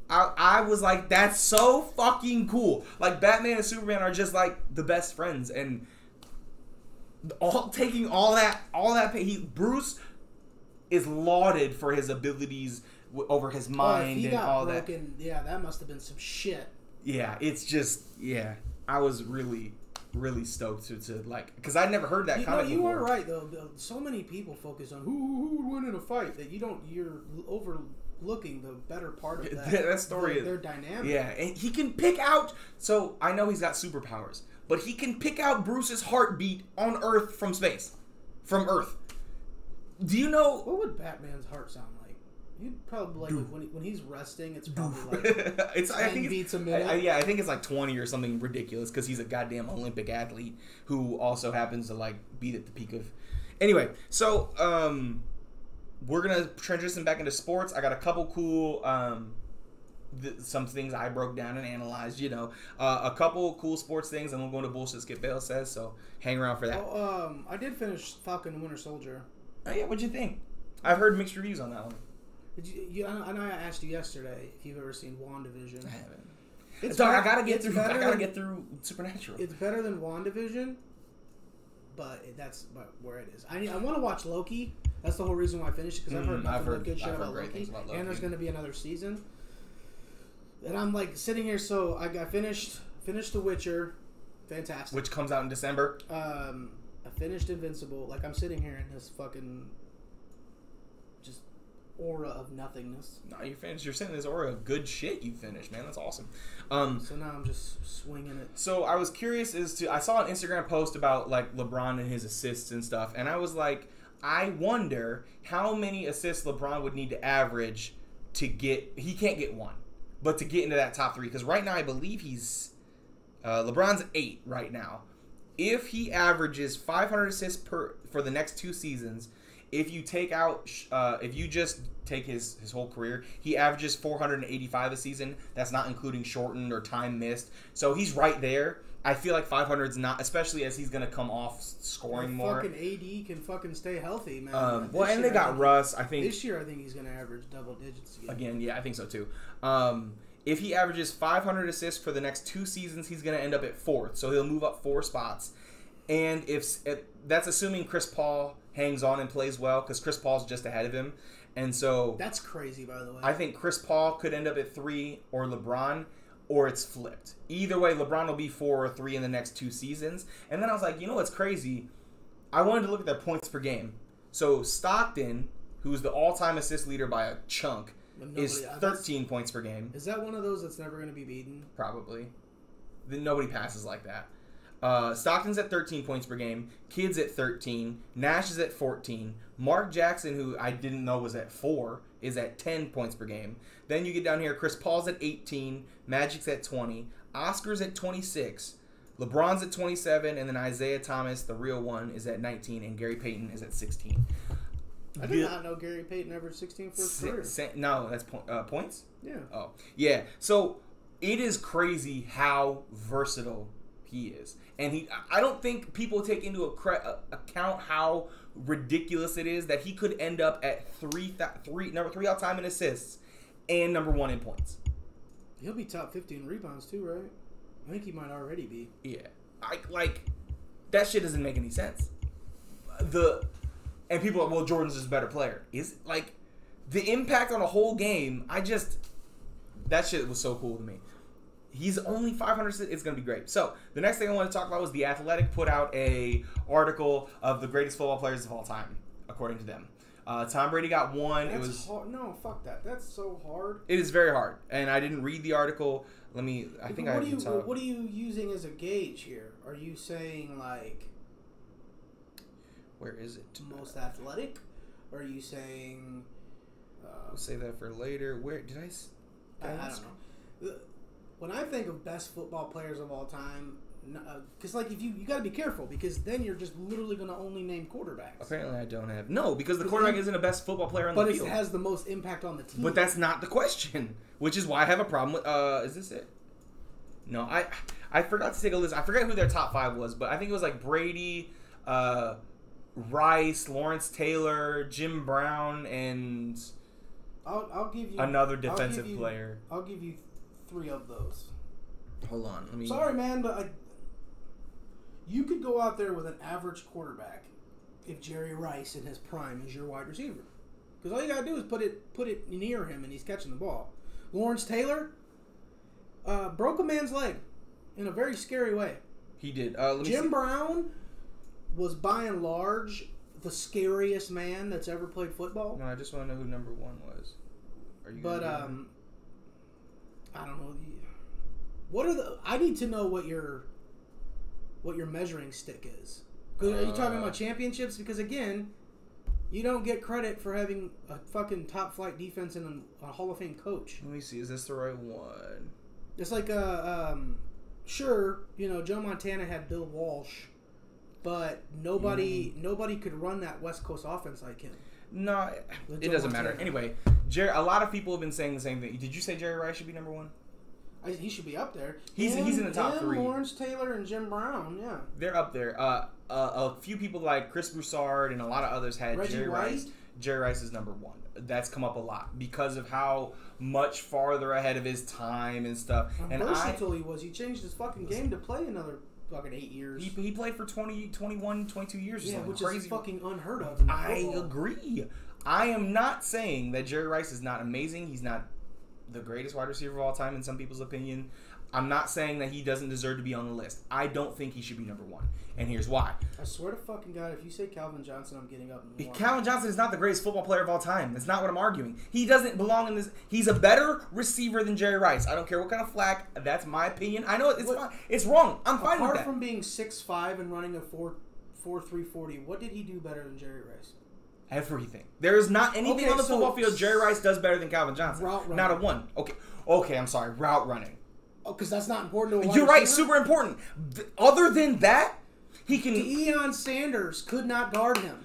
I was like, that's so fucking cool. Like, Batman and Superman are just like the best friends, and taking all that pain. Bruce is lauded for his abilities over his mind and all broken, that. Yeah, that must have been some shit. Yeah, it's just I was really stoked to like, because I'd never heard that comic before. You are right though. So many people focus on who would win in a fight that you're overlooking the better part of that. That story. They're dynamic. Yeah, and he can pick out. So I know he's got superpowers, but he can pick out Bruce's heartbeat on Earth from space, from Earth. Do you know what would Batman's heart sound like? He'd probably like when he's resting. It's probably like I think beats a minute. I think it's like 20 or something ridiculous because he's a goddamn Olympic athlete who also happens to like be at the peak of. Anyway, so we're gonna transition back into sports. I got a couple cool. Some things I broke down and analyzed, a couple cool sports things, and we'll go into bullshit Skip Bale says, so hang around for that. I did finish Falcon and Winter Soldier. Oh yeah, what'd you think? I've heard mixed reviews on that one. I know I asked you yesterday if you've ever seen WandaVision. I haven't. I gotta get through Supernatural. It's better than WandaVision, but that's where it is. I want to watch Loki. That's the whole reason why I finished it, because I've heard nothing but good shit about Loki, and there's going to be another season. And I'm like sitting here, so I finished The Witcher, fantastic. Which comes out in December. I finished Invincible. Like, I'm sitting here in this fucking just aura of nothingness. No, you finished. You're sitting in this aura of good shit. You finished, man. That's awesome. So now I'm just swinging it. So I was curious I saw an Instagram post about like LeBron and his assists and stuff, and I was like, I wonder how many assists LeBron would need to average to get. He can't get one. But to get into that top 3, because right now I believe he's LeBron's 8 right now. If he averages 500 assists for the next 2 seasons, if you take out, if you just take his whole career, he averages 485 a season. That's not including shortened or time missed. So he's right there. I feel like 500 is not, especially as he's going to come off scoring more. Fucking AD can fucking stay healthy, man. And they got Russ. I think this year, I think he's going to average double digits again. Yeah, I think so too. If he averages 500 assists for the next 2 seasons, he's going to end up at 4th. So he'll move up 4 spots. And if that's assuming Chris Paul hangs on and plays well, because Chris Paul's just ahead of him. And so that's crazy, by the way. I think Chris Paul could end up at 3 or LeBron, or it's flipped. Either way, LeBron will be 4 or 3 in the next 2 seasons. And then I was like, you know what's crazy? I wanted to look at their points per game. So Stockton, who's the all-time assist leader by a chunk, is 13 points per game. Is that one of those that's never going to be beaten? Probably. Nobody passes like that. Stockton's at 13 points per game. Kidd's at 13. Nash is at 14. Mark Jackson, who I didn't know was at 4, is at 10 points per game. Then you get down here, Chris Paul's at 18. Magic's at 20. Oscar's at 26. LeBron's at 27. And then Isaiah Thomas, the real one, is at 19. And Gary Payton is at 16. I did not know Gary Payton averaged 16 for his career. No, that's points? Yeah. Oh, yeah. So it is crazy how versatile he is. And I don't think people take into account how ridiculous it is that he could end up at number 3 all time in assists and number 1 in points. He'll be top 50 in rebounds too, right? I think he might already be. Yeah. That shit doesn't make any sense. And people are, well, Jordan's just a better player. Is the impact on a whole game, that shit was so cool to me. He's only 500. It's going to be great. So the next thing I want to talk about was The Athletic put out a article of the greatest football players of all time, according to them. Tom Brady got 1. It was hard. No, fuck that. That's so hard. It is very hard, and I didn't read the article. What are you using as a gauge here? Are you saying where is it? Most athletic? Or are you saying? We'll save that for later. Where did I don't know. When I think of best football players of all time, because if you got to be careful, because then you're just literally going to only name quarterbacks. Apparently, I don't have because the quarterback isn't the best football player on the field. But it has the most impact on the team. But that's not the question, which is why I have a problem with. Is this it? No, I forgot to take a list. I forgot who their top 5 was, but I think it was Brady, Rice, Lawrence Taylor, Jim Brown, and I'll give you another defensive player. I'll give you 3 of those. Hold on. Sorry, man, but you could go out there with an average quarterback if Jerry Rice in his prime is your wide receiver. Because all you got to do is put it near him and he's catching the ball. Lawrence Taylor broke a man's leg in a very scary way. He did. Jim Brown was by and large the scariest man that's ever played football. No, I just want to know who number 1 was. Are you? But I don't know. I need to know what your measuring stick is. Are you talking about championships? Because again, you don't get credit for having a fucking top flight defense and a Hall of Fame coach. Let me see. Is this the right one? It's sure, Joe Montana had Bill Walsh, but nobody could run that West Coast offense like him. No, it doesn't matter. Anyway, a lot of people have been saying the same thing. Did you say Jerry Rice should be number 1? He should be up there. He's in the top 3. Lawrence Taylor and Jim Brown, yeah. They're up there. A few people like Chris Broussard and a lot of others had Jerry Rice. Jerry Rice is number 1. That's come up a lot because of how much farther ahead of his time and stuff. And versatile he was. He changed his fucking game to play another fucking 8 years. He played for 20, 21, 22 years or something. Which crazy. Is fucking unheard of. I agree. I am not saying that Jerry Rice is not amazing. He's not the greatest wide receiver of all time in some people's opinion. I'm not saying that he doesn't deserve to be on the list. I don't think he should be number 1. And here's why. I swear to fucking God, if you say Calvin Johnson, I'm getting up in the morning. Calvin Johnson is not the greatest football player of all time. That's not what I'm arguing. He doesn't belong in this. He's a better receiver than Jerry Rice. I don't care what kind of flack. That's my opinion. I know it's fine. It's wrong. I'm fine with that. Apart from being 6'5" and running a 4.3 40, what did he do better than Jerry Rice? Everything. There is not anything on the football field Jerry Rice does better than Calvin Johnson. Route running. Not a 1. Okay, I'm sorry. Route running. Oh, because that's not important to a wide You're right. receiver? Super important. Other than that, he can... Deion Sanders could not guard him.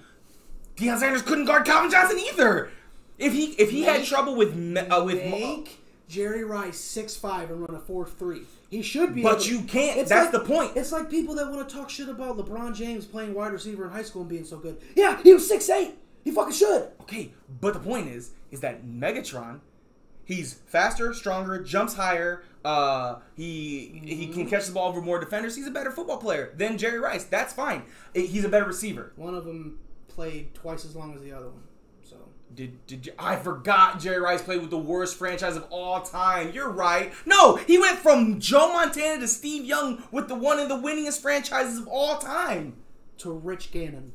Deion Sanders couldn't guard Calvin Johnson either. If he had trouble with Jerry Rice 6'5" and run a 4.3. He should be. But you can't. That's the point. It's like people that want to talk shit about LeBron James playing wide receiver in high school and being so good. Yeah, he was 6'8". He fucking should. Okay, but the point is that Megatron, he's faster, stronger, jumps higher. He can catch the ball over more defenders. He's a better football player than Jerry Rice. That's fine. He's a better receiver. One of them played twice as long as the other one. So I forgot Jerry Rice played with the worst franchise of all time. You're right. No, he went from Joe Montana to Steve Young with one of the winningest franchises of all time. To Rich Gannon,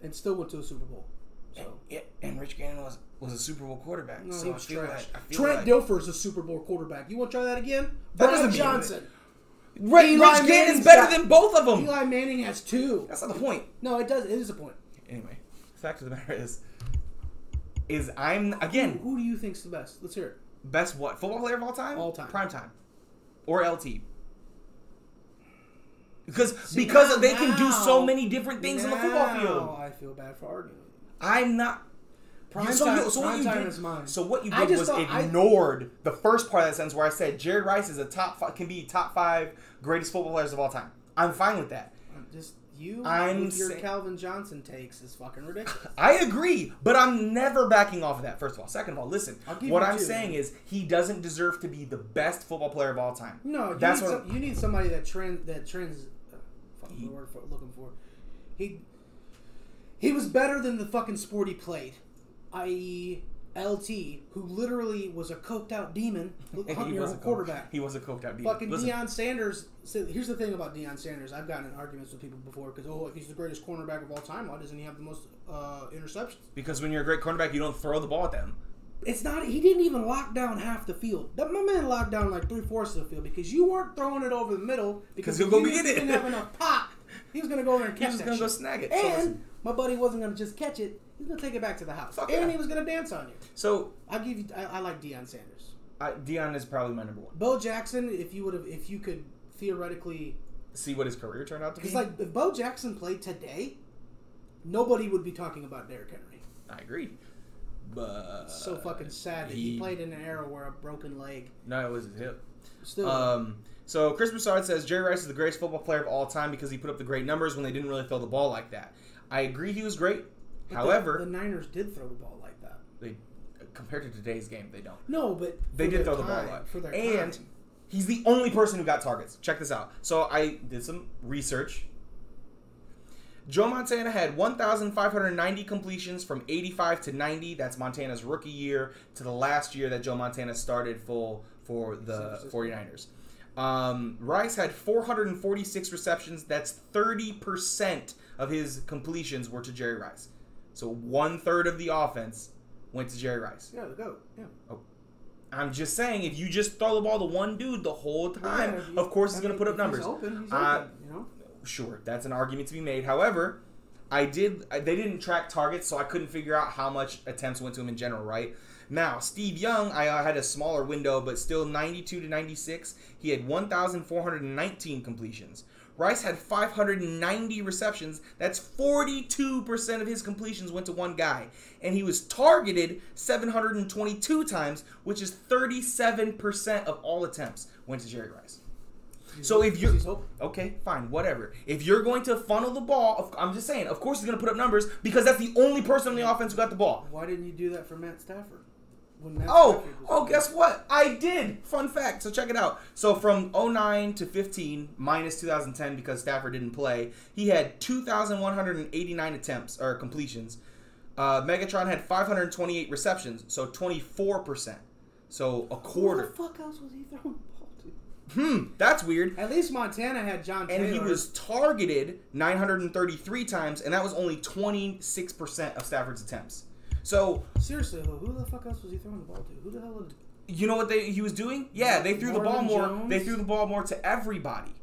and still went to a Super Bowl. So. And Rich Gannon was a Super Bowl quarterback. No, so he was trash. Trent Dilfer's a Super Bowl quarterback. You want to try that again? Brian Johnson. Rich Gannon's better than both of them. Eli Manning has 2. That's not the point. No, it does. It is a point. Anyway, the fact of the matter is I'm again. Who do you think's the best? Let's hear it. Best what? Football player of all time? All time. Prime time. Or LT. Because they can do so many different things on the football field. I feel bad for arguing. I'm not. Prime time is mine. So what you did was ignored the first part of that sentence where I said Jerry Rice is can be top 5 greatest football players of all time. I'm fine with that. Your Calvin Johnson takes is fucking ridiculous. I agree, but I'm never backing off of that. First of all, second of all, listen. What I'm saying is he doesn't deserve to be the best football player of all time. No, you need somebody that trends. Fucking the word looking for. He was better than the fucking sport he played, i.e. LT, who literally was a coked out demon, quarterback. He was a coked out demon. Fucking Deion Sanders. So here's the thing about Deion Sanders. I've gotten in arguments with people before because if he's the greatest cornerback of all time, why doesn't he have the most interceptions? Because when you're a great cornerback, you don't throw the ball at them. It's not. He didn't even lock down half the field. My man locked down like 3/4 of the field because you weren't throwing it over the middle because he'll go get it. Didn't have enough pop. He was gonna go there and catch it. He was gonna go snag it. And my buddy wasn't gonna just catch it. He was gonna take it back to the house. He was gonna dance on you. So I'll give you. I like Deion Sanders. Deion is probably my number 1. Bo Jackson, if you could theoretically see what his career turned out to be. Because like if Bo Jackson played today, nobody would be talking about Derrick Henry. I agree. But it's so fucking sad that he played in an era where a broken leg. No, it was his hip. Still. So Chris Broussard says Jerry Rice is the greatest football player of all time because he put up the great numbers when they didn't really throw the ball like that. I agree he was great. But however, the Niners did throw the ball like that. They compared to today's game, they don't. No, but they did throw the ball like for their time. He's the only person who got targets. Check this out. So I did some research. Joe Montana had 1,590 completions from 85 to 90. That's Montana's rookie year to the last year that Joe Montana started full for the 49ers. Rice had 446 receptions. That's 30% of his completions were to Jerry Rice. So 1/3 of the offense went to Jerry Rice. Yeah, the GOAT. Yeah. Oh. I'm just saying, if you just throw the ball to one dude the whole time, of course he's going to put up numbers. He's open, you know? Sure, that's an argument to be made. However, they didn't track targets, so I couldn't figure out how much attempts went to him in general, right? Now, Steve Young, I had a smaller window, but still 92 to 96. He had 1,419 completions. Rice had 590 receptions. That's 42% of his completions went to one guy. And he was targeted 722 times, which is 37% of all attempts went to Jerry Rice. So if you're okay, fine, whatever. If you're going to funnel the ball, I'm just saying, of course he's going to put up numbers because that's the only person on the offense who got the ball. Why didn't you do that for Matt Stafford? Guess what? I did. Fun fact. So check it out. So from 09 to 15 minus 2010 because Stafford didn't play, he had 2,189 attempts or completions. Megatron had 528 receptions, so 24%. So a quarter. Who the fuck else was he throwing the ball to? That's weird. At least Montana had John Taylor. And he was targeted 933 times, and that was only 26% of Stafford's attempts. So seriously, who the fuck else was he throwing the ball to? Who the hell was? You know what he was doing? Yeah, they threw the ball more. Jones? They threw the ball more to everybody.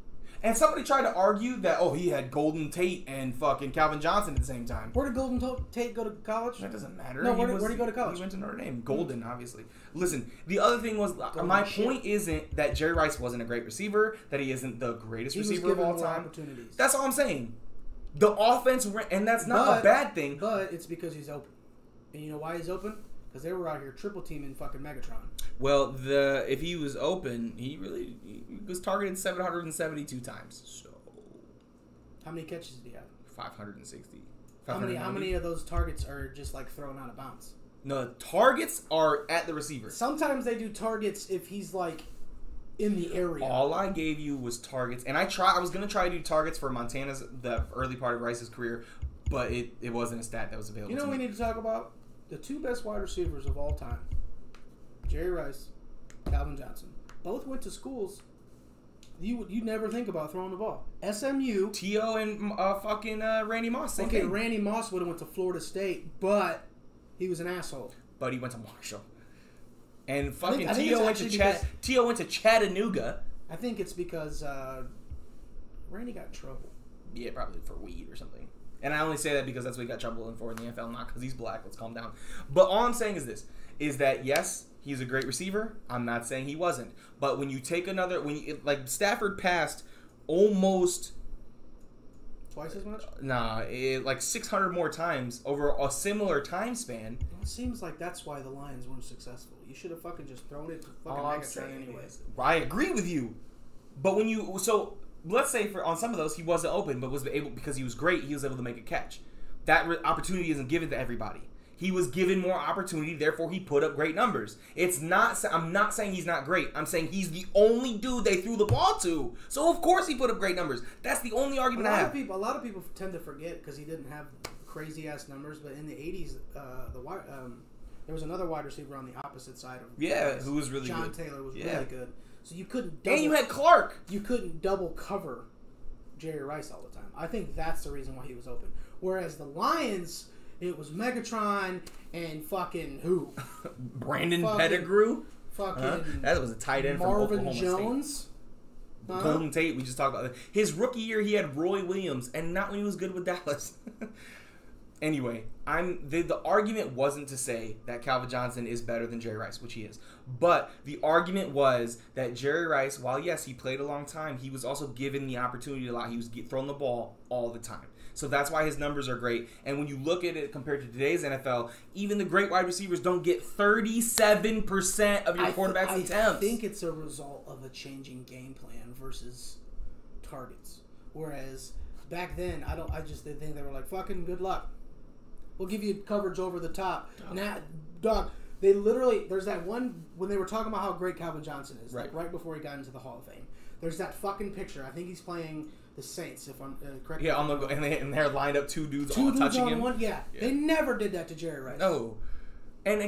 And somebody tried to argue that he had Golden Tate and fucking Calvin Johnson at the same time. Where did Golden Tate go to college? That doesn't matter. No, where did he go to college? He went to Notre Dame. Golden, obviously. Listen, the other thing was my point isn't that Jerry Rice wasn't a great receiver, that he isn't the greatest receiver of all time. That's all I'm saying. The offense, and that's not a bad thing. But it's because he's open. And you know why he's open? Because they were out here triple teaming fucking Megatron. Well, if he was open, he was targeted 772 times. So, how many catches did he have? 560. How many of those targets are just like thrown out of bounds? No, targets are at the receiver. Sometimes they do targets if he's like in the area. All I gave you was targets, and I was gonna try to do targets for the early part of Rice's career, but it wasn't a stat that was available. You know what we need to talk about? The two best wide receivers of all time, Jerry Rice, Calvin Johnson. Both went to schools you'd never think about throwing the ball. SMU. T.O. and fucking Randy Moss. Same thing. Randy Moss would have went to Florida State, but he was an asshole. But he went to Marshall. And fucking T.O. went to Chattanooga. I think it's because Randy got in trouble. Yeah, probably for weed or something. And I only say that because that's what he got trouble for in the NFL, not because he's black. Let's calm down. But all I'm saying is this, is that, yes, he's a great receiver. I'm not saying he wasn't. But when you take Stafford passed almost Twice as much? Nah, like 600 more times over a similar time span. Well, it seems like that's why the Lions weren't successful. You should have fucking just thrown it to fucking Megatron anyways. I agree with you. But when you... So, let's say on some of those, he wasn't open, but was able... Because he was great, he was able to make a catch. That opportunity isn't given to everybody. He was given more opportunity, therefore he put up great numbers. It's not. I'm not saying he's not great. I'm saying he's the only dude they threw the ball to. So of course he put up great numbers. That's the only argument I have. A lot of people tend to forget because he didn't have crazy ass numbers. But in the '80s, there was another wide receiver on the opposite side of who was really John good. Taylor was really good. So you couldn't. And you had Clark. You couldn't double cover Jerry Rice all the time. I think that's the reason why he was open. Whereas the Lions. It was Megatron and fucking who? Brandon Pettigrew? Fucking that was a tight end Marvin from Oklahoma Jones? State. Golden Tate, we just talked about that. His rookie year, he had Roy Williams, and not when he was good with Dallas. Anyway, the argument wasn't to say that Calvin Johnson is better than Jerry Rice, which he is. But the argument was that Jerry Rice, while yes, he played a long time, he was also given the opportunity to allow. He was throwing the ball all the time. So that's why his numbers are great. And when you look at it compared to today's NFL, even the great wide receivers don't get 37% of your quarterback's attempts. I think it's a result of a changing game plan versus targets. Whereas back then, I just didn't think they were like, fucking good luck. We'll give you coverage over the top. Now, dog, they literally, there's that one, when they were talking about how great Calvin Johnson is, right before he got into the Hall of Fame, there's that fucking picture. I think he's playing the Saints, if I'm correct. Yeah, and they're lined up two dudes all touching him. Yeah, they never did that to Jerry Rice. No. And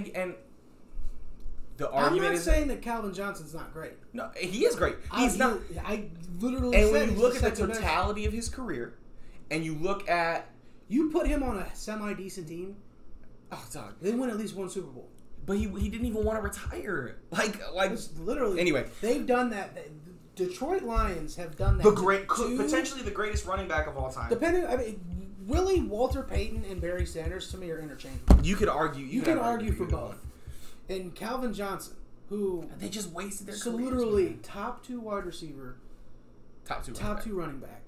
the argument I'm not saying that Calvin Johnson's not great. No, he is great. He's not. I literally and when you look at the totality of his career, and you look at... You put him on a semi-decent team, oh, dog, they win at least one Super Bowl. But he didn't even want to retire. Like literally. Anyway, they've done that. Detroit Lions have done that. Potentially the greatest running back of all time. Willie, Walter Payton, and Barry Sanders to me are interchangeable. You could argue. You can argue for both. And Calvin Johnson, who they just wasted their careers. Literally top 2 wide receiver, top two running back.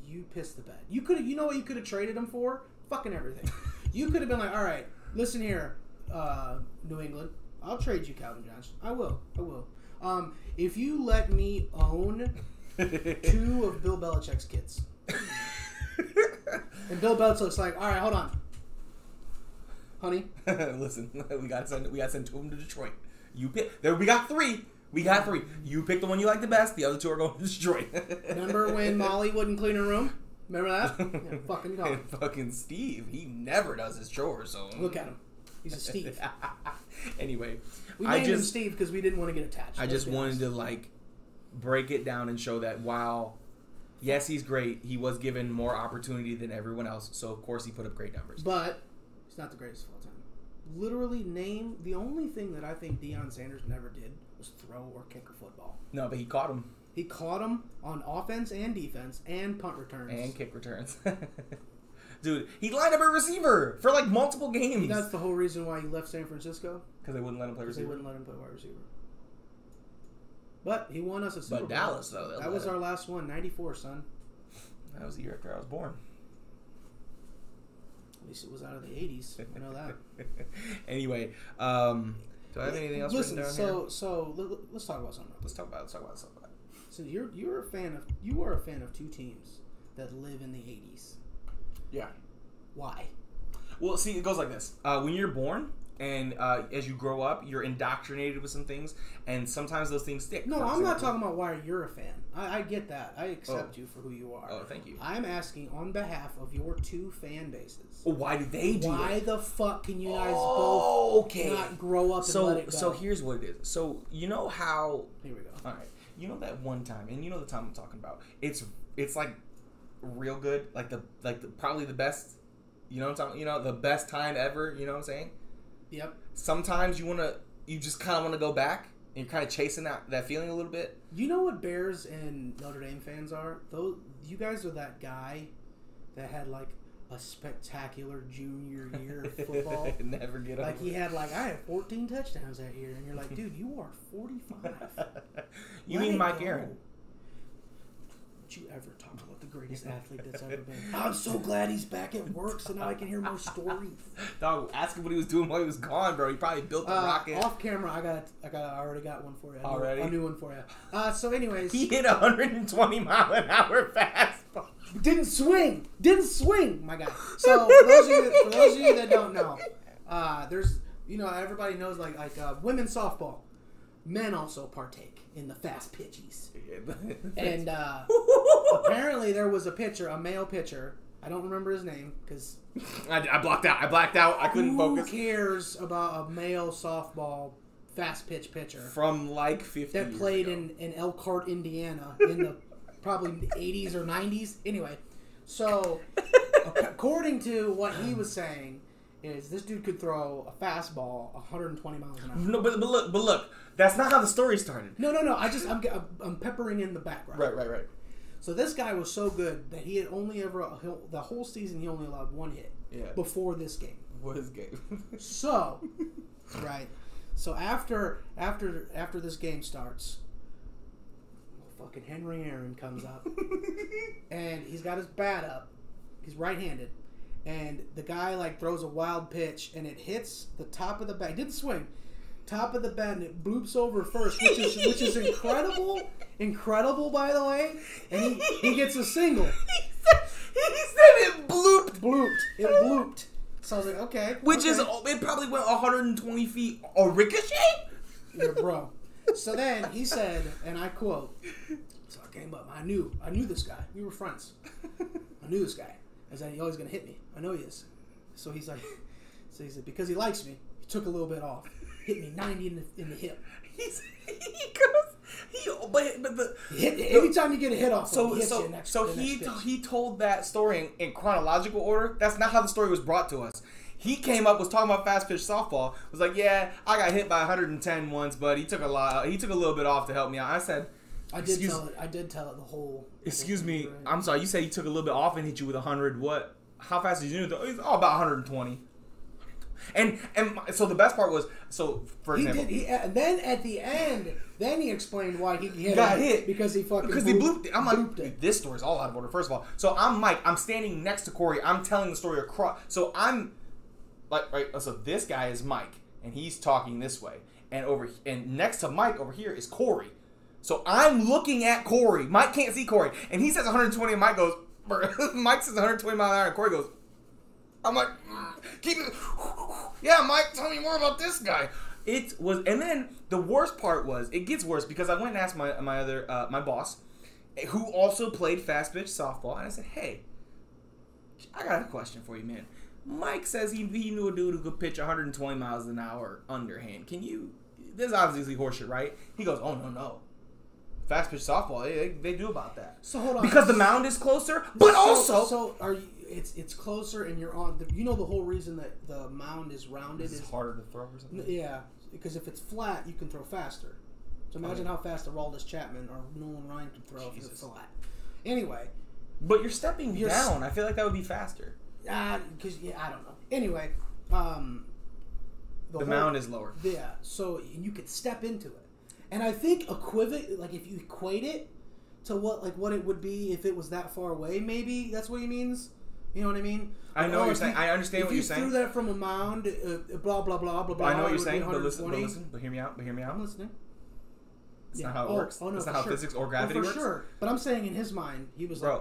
You pissed the bed. You could. You know what you could have traded him for? Fucking everything. You could have been like, all right, listen here, New England. I'll trade you Calvin Johnson. I will. If you let me own 2 of Bill Belichick's kids. And Bill Belichick's like, all right, hold on. Honey. Listen, we got to send 2 of them to Detroit. You pick. There, we got 3. We got 3. You pick the one you like the best. The other 2 are going to Detroit. Remember when Molly wouldn't clean her room? Remember that? Yeah, fucking God. And fucking Steve. He never does his chores. So look at him. He's a Steve. Anyway, we named him Steve because we didn't want to get attached. I just wanted to break it down and show that while yes, he's great, he was given more opportunity than everyone else. So of course he put up great numbers. But he's not the greatest of all time. Literally, name the only thing that I think Deion Sanders never did was throw or kick a football. No, but he caught him. He caught him on offense and defense and punt returns and kick returns. Dude, he lined up a receiver for multiple games. That's the whole reason why he left San Francisco. Because they wouldn't let him play receiver. They wouldn't let him play wide receiver. But he won us a Super Bowl. But Dallas, though. That was our last one. 94, son. That was the year after I was born. At least it was out of the 80s. I know that. Anyway, do I have anything else written down here? So let's talk about something. Let's talk about it. So you are a fan of 2 teams that live in the 80s. Yeah. Why? Well, see, it goes like this. When you're born and as you grow up, you're indoctrinated with some things, and sometimes those things stick. No, I'm not talking about why you're a fan. I get that. I accept you for who you are. Oh, thank you. I'm asking on behalf of your 2 fan bases. Well, why do they do it? Why the fuck can you guys both not grow up and let it go? So here's what it is. So you know how... Here we go. All right. You know that one time, and you know the time I'm talking about. It's like real good, probably the best. You know what I'm talking? You know, the best time ever. You know what I'm saying? Yep. Sometimes you just kind of want to go back, and you're kind of chasing that feeling a little bit. You know what Bears and Notre Dame fans are? You guys are that guy that had a spectacular junior year of football. Never get over. He had I had 14 touchdowns that year, and you're like, dude, you are 45. You mean Mike Aaron? you ever talk about the greatest athlete that's ever been. I'm so glad he's back at work, so now I can hear more stories. Dog, ask him what he was doing while he was gone, bro. He probably built the rocket. Off camera, I already got one for you. Already? A new one for you. So anyways. He hit 120-mile-an-hour fastball. Didn't swing, my guy. So for those of you that don't know, there's, everybody knows like women's softball. Men also partake in the fast pitchies. And apparently there was a male pitcher. I don't remember his name because I blacked out. I couldn't focus. Who cares about a male softball fast pitch pitcher from like 50 that years played ago. in Elkhart, Indiana, in the probably 80s or 90s? Anyway, so according to what he was saying, is this dude could throw a fastball 120 miles an hour. No, but look, that's not how the story started. No. I'm peppering in the background. Right. So this guy was so good that he had the whole season he only allowed one hit. Yeah. Before this game. What is game? So, right. So after this game starts, fucking Henry Aaron comes up, and he's got his bat up. He's right-handed. And the guy throws a wild pitch, and it hits the top of the bat. It didn't swing. Top of the bat, and it bloops over first, which is incredible, by the way. And he gets a single. He said it blooped. It blooped. So I was like, okay. It probably went 120 feet. A ricochet? Yeah, bro. So then he said, and I quote, so I came up. I knew this guy. We were friends. I knew this guy. I said, he's always going to hit me. I know he is. So he said, because he likes me, he took a little bit off. Hit me 90 in the hip. Anytime you get a hit off, he told that story in chronological order. That's not how the story was brought to us. He came up, was talking about fast pitch softball. Was like, yeah, I got hit by 110 once, but he took a little bit off to help me out. I said, I did tell it the whole. Excuse me, right? I'm sorry. You said he took a little bit off and hit you with 100. What? How fast did you do it? About 120. And so the best part was, for example, then at the end, he explained why he got hit because he blooped it. I'm like, it. This story's all out of order. First of all, so I'm Mike. I'm standing next to Corey. I'm telling the story across. So I'm like, right. So this guy is Mike, and he's talking this way, and next to Mike over here is Corey. So I'm looking at Corey. Mike can't see Corey, and he says 120, and Mike goes. Mike says 120 miles an hour, and Corey goes. I'm like, keep it. Yeah, Mike, tell me more about this guy. It was, and then the worst part was, it gets worse because I went and asked my boss, who also played fast pitch softball, and I said, hey, I got a question for you, man. Mike says he knew a dude who could pitch 120 miles an hour underhand. This is obviously horseshit, right? He goes, oh, no. Fast pitch softball, they do about that. So hold on. Because the mound is closer, but also... So are you... It's closer, and you're on. The whole reason that the mound is rounded is harder to throw or something. Yeah, because if it's flat, you can throw faster. So imagine how fast Aroldis Chapman or Nolan Ryan could throw if it's flat. Anyway, but you're stepping down. I feel like that would be faster. Because I don't know. Anyway, the mound is lower. Yeah, so you could step into it, and I think if you equate it to what it would be if it was that far away, maybe that's what he means. You know what I mean? I know what you're saying. I understand what you're saying. If you threw that from a mound, blah, blah, blah, blah, blah. I know what you're saying, but listen, but hear me out. I'm listening. It's not how it works. Oh, no, it's not how physics or gravity works. Sure. But I'm saying in his mind, he was bro,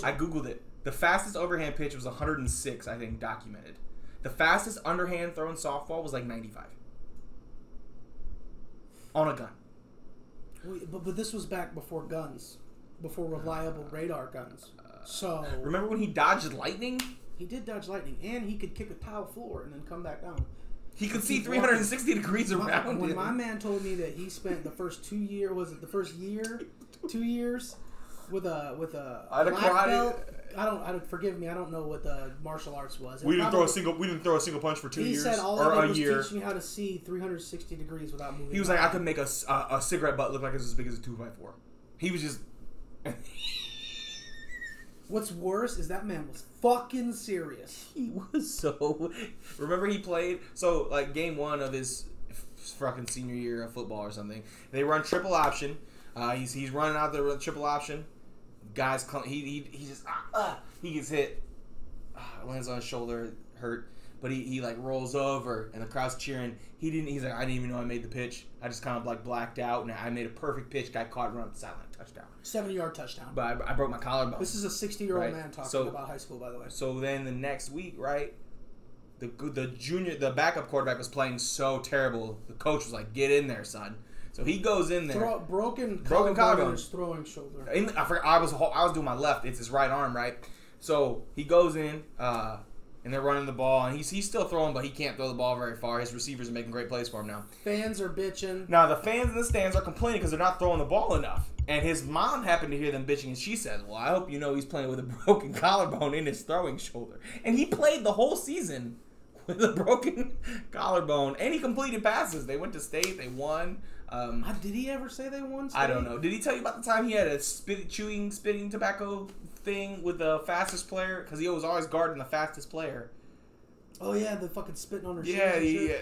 I Googled it. The fastest overhand pitch was 106, I think, documented. The fastest underhand thrown softball was like 95. On a gun. But this was back before guns. Before reliable radar guns. So remember when he dodged lightning? He did dodge lightning, and he could kick a tile floor and then come back down. He could see 360 degrees around. When my man told me that he spent the first 2 years, was it the first year, 2 years, with a black belt? Forgive me, I don't know what the martial arts was. We didn't throw a single punch for 2 years. He said all I did was teach me how to see 360 degrees without moving. He was like, I could make a cigarette butt look like it's as big as a 2x4. He was just. What's worse is that man was fucking serious. He was so... Remember he played... So, like, game one of his fucking senior year of football or something. They run triple option. He's running out the triple option. Guys, he just he gets hit, lands on his shoulder, hurt. But he like rolls over and the crowd's cheering. He's like, I didn't even know I made the pitch. I just kind of like blacked out and I made a perfect pitch. Guy caught it, run up the sideline, touchdown. 70-yard touchdown. But I broke my collarbone. This is a 60-year-old man talking about high school, by the way. So then the next week, right? The backup quarterback was playing so terrible. The coach was like, "Get in there, son." So he goes in there. Broken collarbone. His throwing shoulder. I forgot. I was doing my left. It's his right arm, right? So he goes in. And they're running the ball, and he's still throwing, but he can't throw the ball very far. His receivers are making great plays for him now. Fans are bitching. Now, the fans in the stands are complaining because they're not throwing the ball enough. And his mom happened to hear them bitching, and she says, well, I hope you know he's playing with a broken collarbone in his throwing shoulder. And he played the whole season with a broken collarbone, and he completed passes. They went to state. They won. Did he ever say they won state? I don't know. Did he tell you about the time he had a spitting tobacco thing with the fastest player? Because he was always guarding the fastest player. Oh yeah, the fucking spitting on her. Yeah.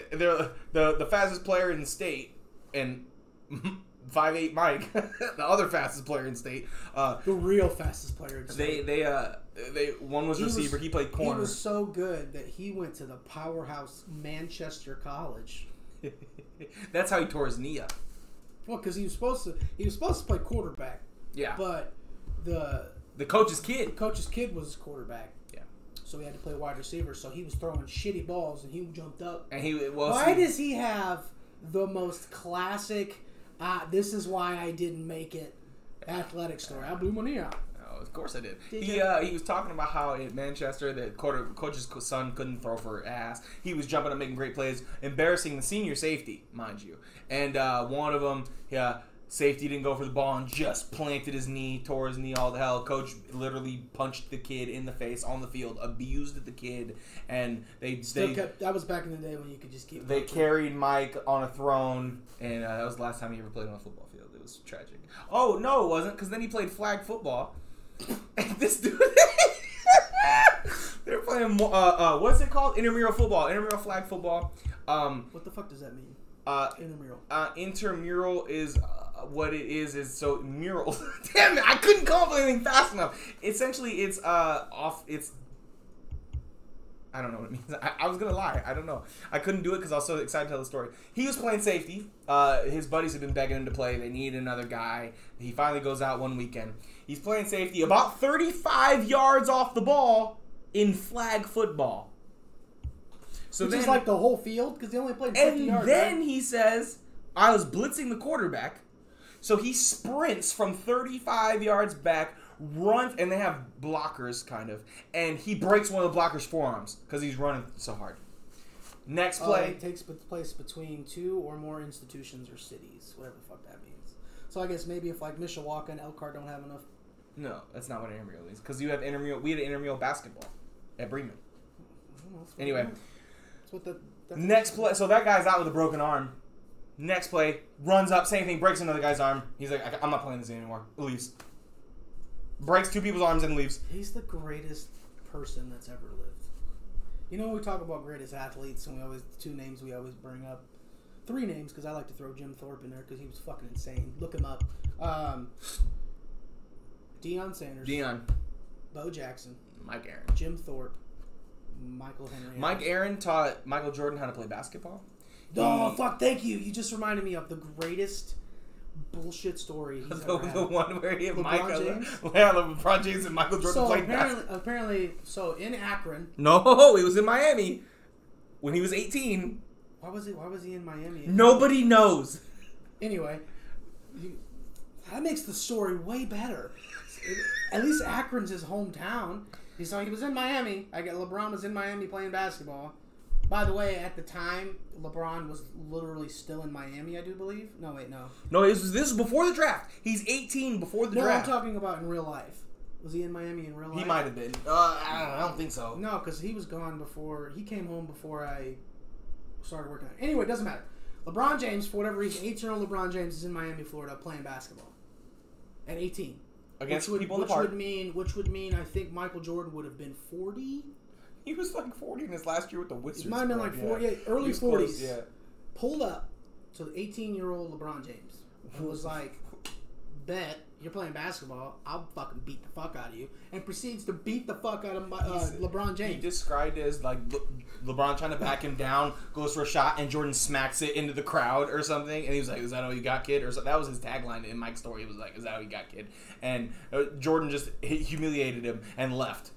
They're the fastest player in state, and 5'8" Mike, the other fastest player in state. The real fastest player in state. They one was receiver. He played corner. He was so good that he went to the powerhouse Manchester College. That's how he tore his knee up. Well, because he was supposed to play quarterback. Yeah. But the coach's kid. The coach's kid was his quarterback. Yeah. So he had to play wide receiver. So he was throwing shitty balls, and he jumped up. And why does he have the most classic? This is why I didn't make it. Athletic story. I blew my knee out. Oh, of course I did. He was talking about how in Manchester the coach's son couldn't throw for ass. He was jumping up, making great plays, embarrassing the senior safety, mind you. And one of them, safety didn't go for the ball and just planted his knee, tore his knee all to hell. Coach literally punched the kid in the face on the field, abused the kid, and that was back in the day when you could just keep. They carried Mike on a throne, and that was the last time he ever played on a football field. It was tragic. Oh no, it wasn't, because then he played flag football. And this dude, they're playing what's it called? Intramural football, intramural flag football. What the fuck does that mean? Intramural. Intramural is what it is so murals. Damn it! I couldn't come up with anything fast enough. Essentially, it's It's I don't know what it means. I was gonna lie. I don't know. I couldn't do it because I was so excited to tell the story. He was playing safety. His buddies had been begging him to play. They needed another guy. He finally goes out one weekend. He's playing safety about 35 yards off the ball in flag football. So which is like the whole field because they only played 50 yards. And then he says, I was blitzing the quarterback. So he sprints from 35 yards back, runs, and they have blockers, kind of, and he breaks one of the blockers' forearms because he's running so hard. Next play. It takes place between two or more institutions or cities, whatever the fuck that means. So I guess maybe if like Mishawaka and Elkhart don't have enough. No, that's not what intramural means. Because you have intramural. We had intramural basketball at Bremen. Anyway, next play. So that guy's out with a broken arm. Next play, runs up, same thing, breaks another guy's arm. He's like, I'm not playing this anymore. Leaves. Breaks two people's arms and leaves. He's the greatest person that's ever lived. You know, when we talk about greatest athletes, and two names we always bring up. Three names, because I like to throw Jim Thorpe in there, because he was fucking insane. Look him up. Deion Sanders. Bo Jackson. Mike Aaron. Jim Thorpe. Michael Henry. Mike Aaron taught Michael Jordan how to play basketball. Oh, fuck, thank you. You just reminded me of the greatest bullshit story he's ever had. The one where he and LeBron James and Michael Jordan played basketball. Apparently, in Akron. No, he was in Miami when he was 18. Why was he in Miami? Nobody knows. Anyway, that makes the story way better. At least Akron's his hometown. He was in Miami. LeBron was in Miami playing basketball. By the way, at the time, LeBron was literally still in Miami, I do believe. No, wait, no. No, this is before the draft. He's 18 before the draft. No, I'm talking about in real life. Was he in Miami in real life? He might have been. I don't think so. No, because he was gone before. He came home before I started working on it. Anyway, it doesn't matter. LeBron James, for whatever reason, 18-year-old LeBron James is in Miami, Florida, playing basketball at 18. Against people in the park. Which would mean I think Michael Jordan would have been 40. He was like 40 in his last year with the Wizards. He might have been like 40, early 40s. Close, yeah. Pulled up to 18-year-old LeBron James. Who was like bet. You're playing basketball. I'll fucking beat the fuck out of you. And proceeds to beat the fuck out of LeBron James. He described it as like LeBron trying to back him down, goes for a shot, and Jordan smacks it into the crowd or something. And he was like, "Is that all you got, kid?" Or so, that was his tagline in Mike's story. He was like, "Is that all you got, kid?" And Jordan just humiliated him and left.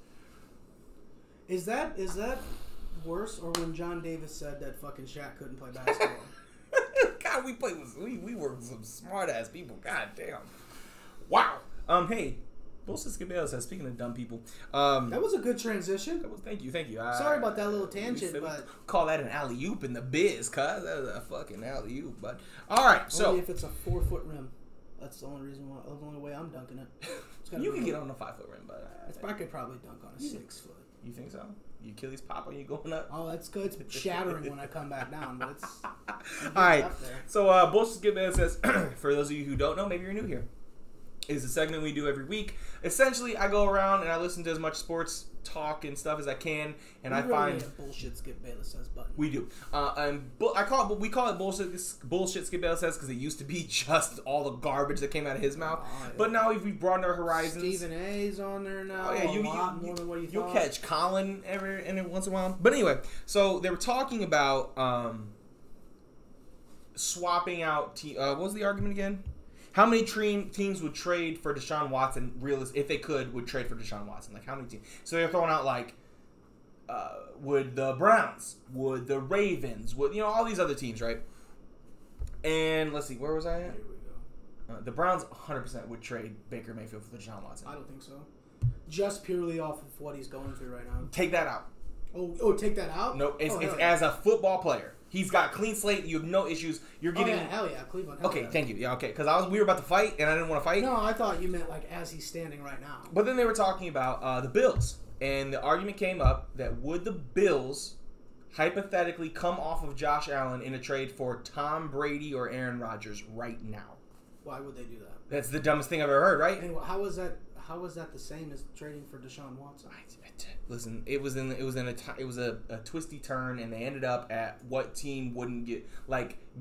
Is that worse, or when John Davis said that fucking Shaq couldn't play basketball? God, we were some smart ass people. God damn. Wow. Hey, Bullshit Skibale says, speaking of dumb people, that was a good transition. Thank you. Sorry about that little tangent, but call that an alley oop in the biz, cuz that was a fucking alley oop. But all right, so only if it's a 4-foot rim. That's the only reason why. The only way I'm dunking it. You can get on a 5-foot rim, but I could probably dunk on a 6-foot. You think so? You Achilles pop when you going up? Oh, that's good. It's shattering when I come back down, but it's all right. So Bullshit Skibale says, for those of you who don't know, maybe you're new here, is a segment we do every week. Essentially, I go around and I listen to as much sports talk and stuff as I can, and I find Bullshit Skibale says button. We do, we call it bullshit Skibale says because it used to be just all the garbage that came out of his mouth. But now we've broadened our horizons. Stephen A's on there now. Oh yeah, you'll catch Colin every once in a while. But anyway, so they were talking about swapping out. What was the argument again? How many teams would trade for Deshaun Watson, if they could, would trade for Deshaun Watson? Like, how many teams? So they're throwing out, like, would the Browns, would the Ravens, would, all these other teams, right? And let's see, where was I at? Here we go. The Browns 100% would trade Baker Mayfield for Deshaun Watson. I don't think so. Just purely off of what he's going through right now. Take that out. Oh, take that out? No, it's as a football player. He's got clean slate. You have no issues. You're getting. Hell yeah, Cleveland. Okay, thank you. Yeah, okay. Because we were about to fight, and I didn't want to fight. No, I thought you meant like as he's standing right now. But then they were talking about the Bills, and the argument came up that would the Bills hypothetically come off of Josh Allen in a trade for Tom Brady or Aaron Rodgers right now? Why would they do that? That's the dumbest thing I've ever heard, right? And how is that? How is that the same as trading for Deshaun Watson? Listen, it was a twisty turn, and they ended up at what team wouldn't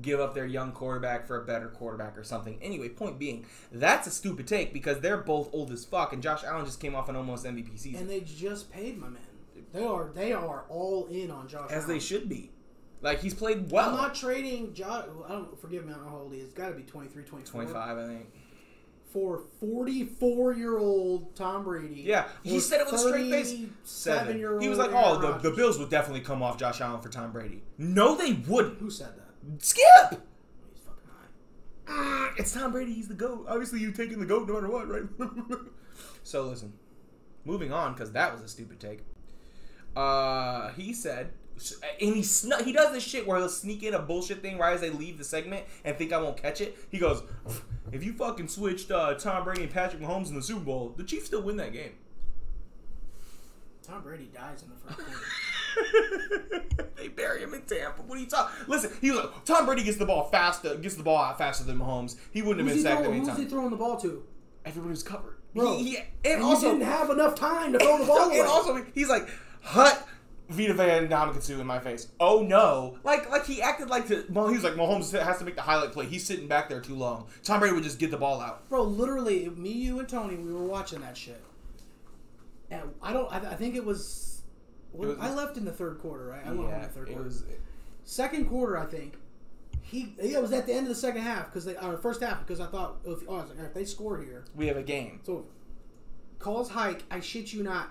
give up their young quarterback for a better quarterback or something. Anyway, point being, that's a stupid take because they're both old as fuck, and Josh Allen just came off an almost MVP season. And they just paid my man. They are all in on Josh Allen. As they should be. Like, he's played well. I'm not trading Josh. Forgive me, I don't know how old he is. It's got to be 23, 24. 25, I think. For 44-year-old Tom Brady. Yeah, he said it with a straight face. 7-year-old. He was like, "Oh, the Bills would definitely come off Josh Allen for Tom Brady." No, they wouldn't. Who said that? Skip. He's fucking high. It's Tom Brady. He's the GOAT. Obviously, you're taking the GOAT no matter what, right? So listen, moving on because that was a stupid take. He said. And he does this shit where he'll sneak in a bullshit thing right as they leave the segment and think I won't catch it. He goes, if you fucking switched Tom Brady and Patrick Mahomes in the Super Bowl, the Chiefs still win that game. Tom Brady dies in the first quarter. They bury him in Tampa. What are you talking? Listen, he was like, Tom Brady gets the ball out faster than Mahomes. He wouldn't have been sacked any time. Who's he throwing the ball to? Everybody was covered. Bro, and also didn't have enough time to throw the ball away. And also, he's like, Hut. Vita Vea and Ndamukong in my face. Oh no! Like he acted like he was like Mahomes has to make the highlight play. He's sitting back there too long. Tom Brady would just get the ball out. Bro, literally, me, you, and Tony, we were watching that shit. And I think it was. I left in the third quarter, right? I went home in the third quarter. Second quarter, I think. It was at the end of the second half first half because I thought if they score here, we have a game. So calls hike. I shit you not.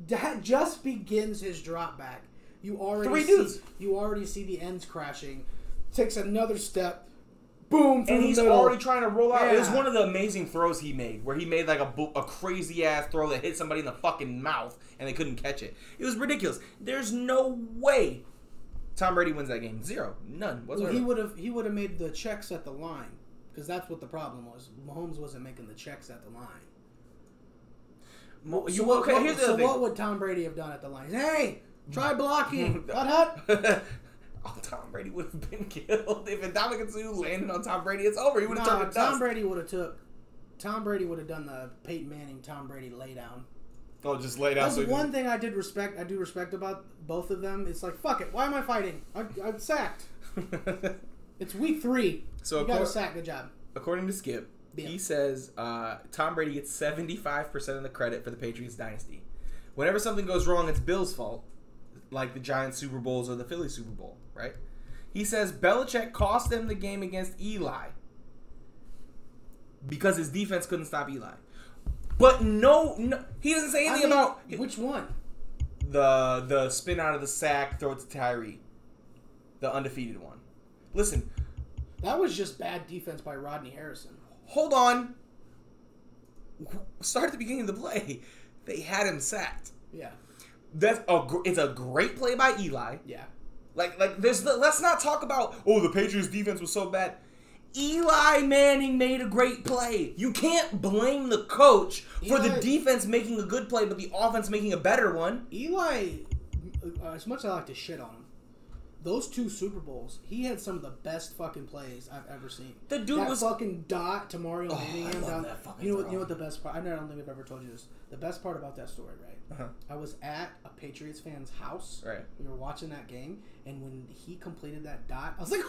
That just begins his drop back. You already see the ends crashing. Takes another step. Boom! And he's already trying to roll out. Yeah. It was one of the amazing throws he made, where he made like a crazy ass throw that hit somebody in the fucking mouth, and they couldn't catch it. It was ridiculous. There's no way Tom Brady wins that game. Zero, none whatsoever. Well, he would have made the checks at the line because that's what the problem was. Mahomes wasn't making the checks at the line. What would Tom Brady have done at the line? Hey, try blocking. Hut. Oh, Tom Brady would have been killed if Ndamukong landed on Tom Brady. It's over. He would have turned to Tom Brady would have done the Peyton Manning Tom Brady lay down. Oh, just lay down. That's one thing I do respect about both of them. It's like, fuck it. Why am I fighting? I'm sacked. It's week 3. So you got to sack. Good job. According to Skip, Yeah. He says Tom Brady gets 75% of the credit for the Patriots dynasty. Whenever something goes wrong, it's Bill's fault, like the Giants Super Bowls or the Philly Super Bowl, right? He says Belichick cost them the game against Eli because his defense couldn't stop Eli. But no, he doesn't say anything about which one. The spin out of the sack, throw it to Tyree, the undefeated one. Listen, that was just bad defense by Rodney Harrison. Hold on. Start at the beginning of the play. They had him sacked. Yeah. It's a great play by Eli. Yeah. Let's not talk about the Patriots defense was so bad. Eli Manning made a great play. You can't blame the coach for the defense making a good play, but the offense making a better one. Eli, as much as I like to shit on him, those 2 Super Bowls, he had some of the best fucking plays I've ever seen. The dude was fucking dot to Mario Manningham down. You know what the best part? I don't think I've ever told you this. The best part about that story, right? I was at a Patriots fan's house. Right. We were watching that game, and when he completed that dot, I was like,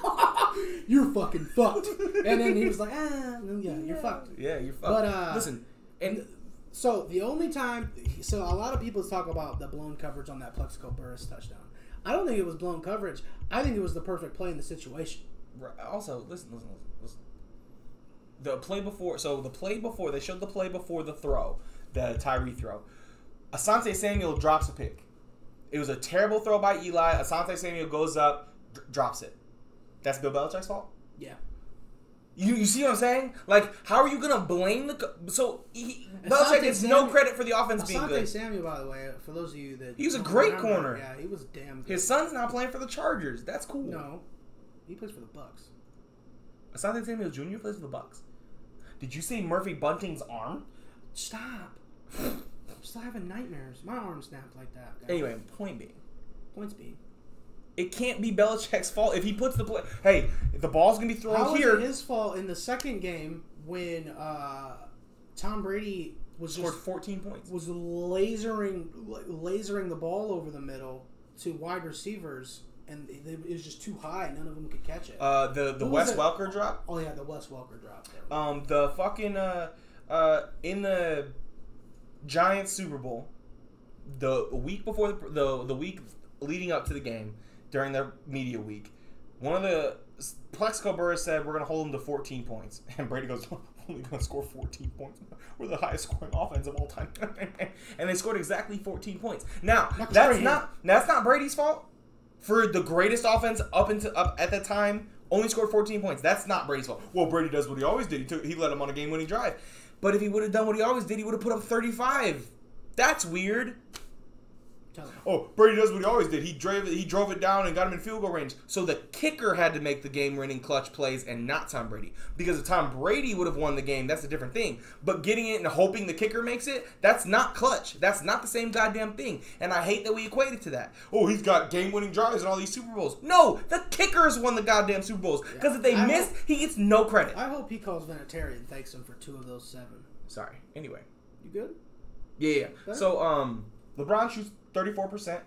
"You're fucking fucked." And then he was like, yeah, you're fucked." Yeah, you're fucked. But listen, and so the only time, a lot of people talk about the blown coverage on that Plexico Burress touchdown. I don't think it was blown coverage. I think it was the perfect play in the situation. Also, listen. The play before, they showed the play before the throw, the Tyree throw. Asante Samuel drops a pick. It was a terrible throw by Eli. Asante Samuel goes up, drops it. That's Bill Belichick's fault? Yeah. You see what I'm saying? Like, how are you going to blame Belichick gets no credit for the offense being good. Asante Samuel, by the way, for those of you that... He was a great corner. Yeah, he was damn good. His son's now playing for the Chargers. That's cool. No. He plays for the Bucks. Asante Samuel Jr. plays for the Bucks? Did you see Murphy Bunting's arm? Stop. I'm still having nightmares. My arm snapped like that. Guys. Anyway, points being. It can't be Belichick's fault if he puts the play. Hey, the ball's gonna be thrown here. How was it his fault in the second game when Tom Brady scored 14 points? Was lasering the ball over the middle to wide receivers, and it was just too high. None of them could catch it. The Wes Welker drop. Oh yeah, the Wes Welker drop. The fucking in the Giants Super Bowl, the week before the week leading up to the game, during their media week, one of the Plexico Burress said we're going to hold them to 14 points, and Brady goes, "We're only going to score 14 points. We're the highest scoring offense of all time," and they scored exactly 14 points. Now that's not Brady's fault for the greatest offense up at that time. Only scored 14 points. That's not Brady's fault. Well, Brady does what he always did. He led him on a game-winning drive. But if he would have done what he always did, he would have put up 35. That's weird. Brady does what he always did. He drove it down and got him in field goal range. So the kicker had to make the game-winning clutch plays and not Tom Brady. Because if Tom Brady would have won the game, that's a different thing. But getting it and hoping the kicker makes it, that's not clutch. That's not the same goddamn thing. And I hate that we equate it to that. He's got game-winning drives in all these Super Bowls. No, the kickers won the goddamn Super Bowls. Because if they missed, he gets no credit. I hope he calls Vinatieri and thanks him for 2 of those 7. Sorry. Anyway. You good? Yeah. So, LeBron shoots 34%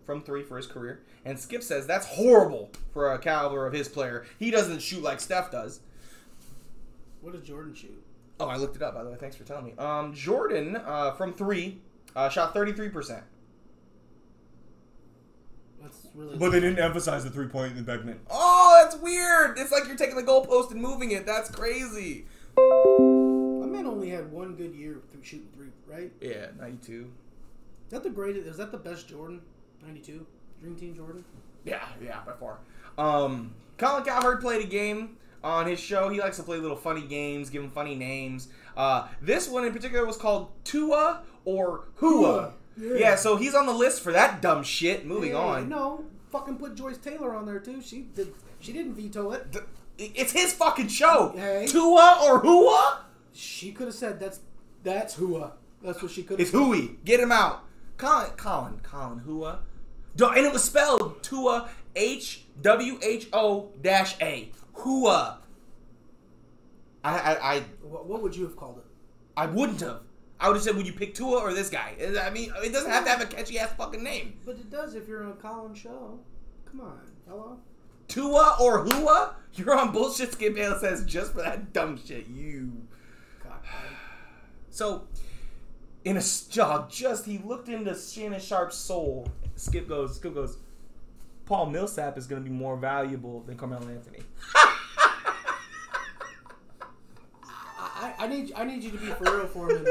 from 3 for his career. And Skip says that's horrible for a caliber of his player. He doesn't shoot like Steph does. What does Jordan shoot? Oh, I looked it up, by the way. Thanks for telling me. Jordan, from 3, shot 33%. That's really... But they didn't emphasize the 3-point embezzlement. Oh, that's weird. It's like you're taking the goalpost and moving it. That's crazy. My man only had 1 good year through shooting 3, right? Yeah, 92. Is that the greatest? Is that the best Jordan? 92? Dream Team Jordan? Yeah, by far. Colin Cowherd played a game on his show. He likes to play little funny games, give him funny names. This one in particular was called Tua or Hua. Yeah, so he's on the list for that dumb shit. Moving on. No, fucking put Joyce Taylor on there too. She didn't veto it. It's his fucking show. Hey. Tua or Hua? She could have said that's Hua. That's what she could have said. It's Hui. Get him out. Colin Hua. And it was spelled Tua, HWHO-A. Hua. What would you have called it? I wouldn't have. I would have said, would you pick Tua or this guy? I mean, it doesn't have to have a catchy-ass fucking name. But it does if you're on a Colin show. Come on. Hello? Tua or Hua? You're on bullshit. Skip Bayless says just for that dumb shit. You. So, in a jog, he looked into Shannon Sharp's soul. Skip goes, Paul Millsap is going to be more valuable than Carmelo Anthony. I need you to be for real for a minute.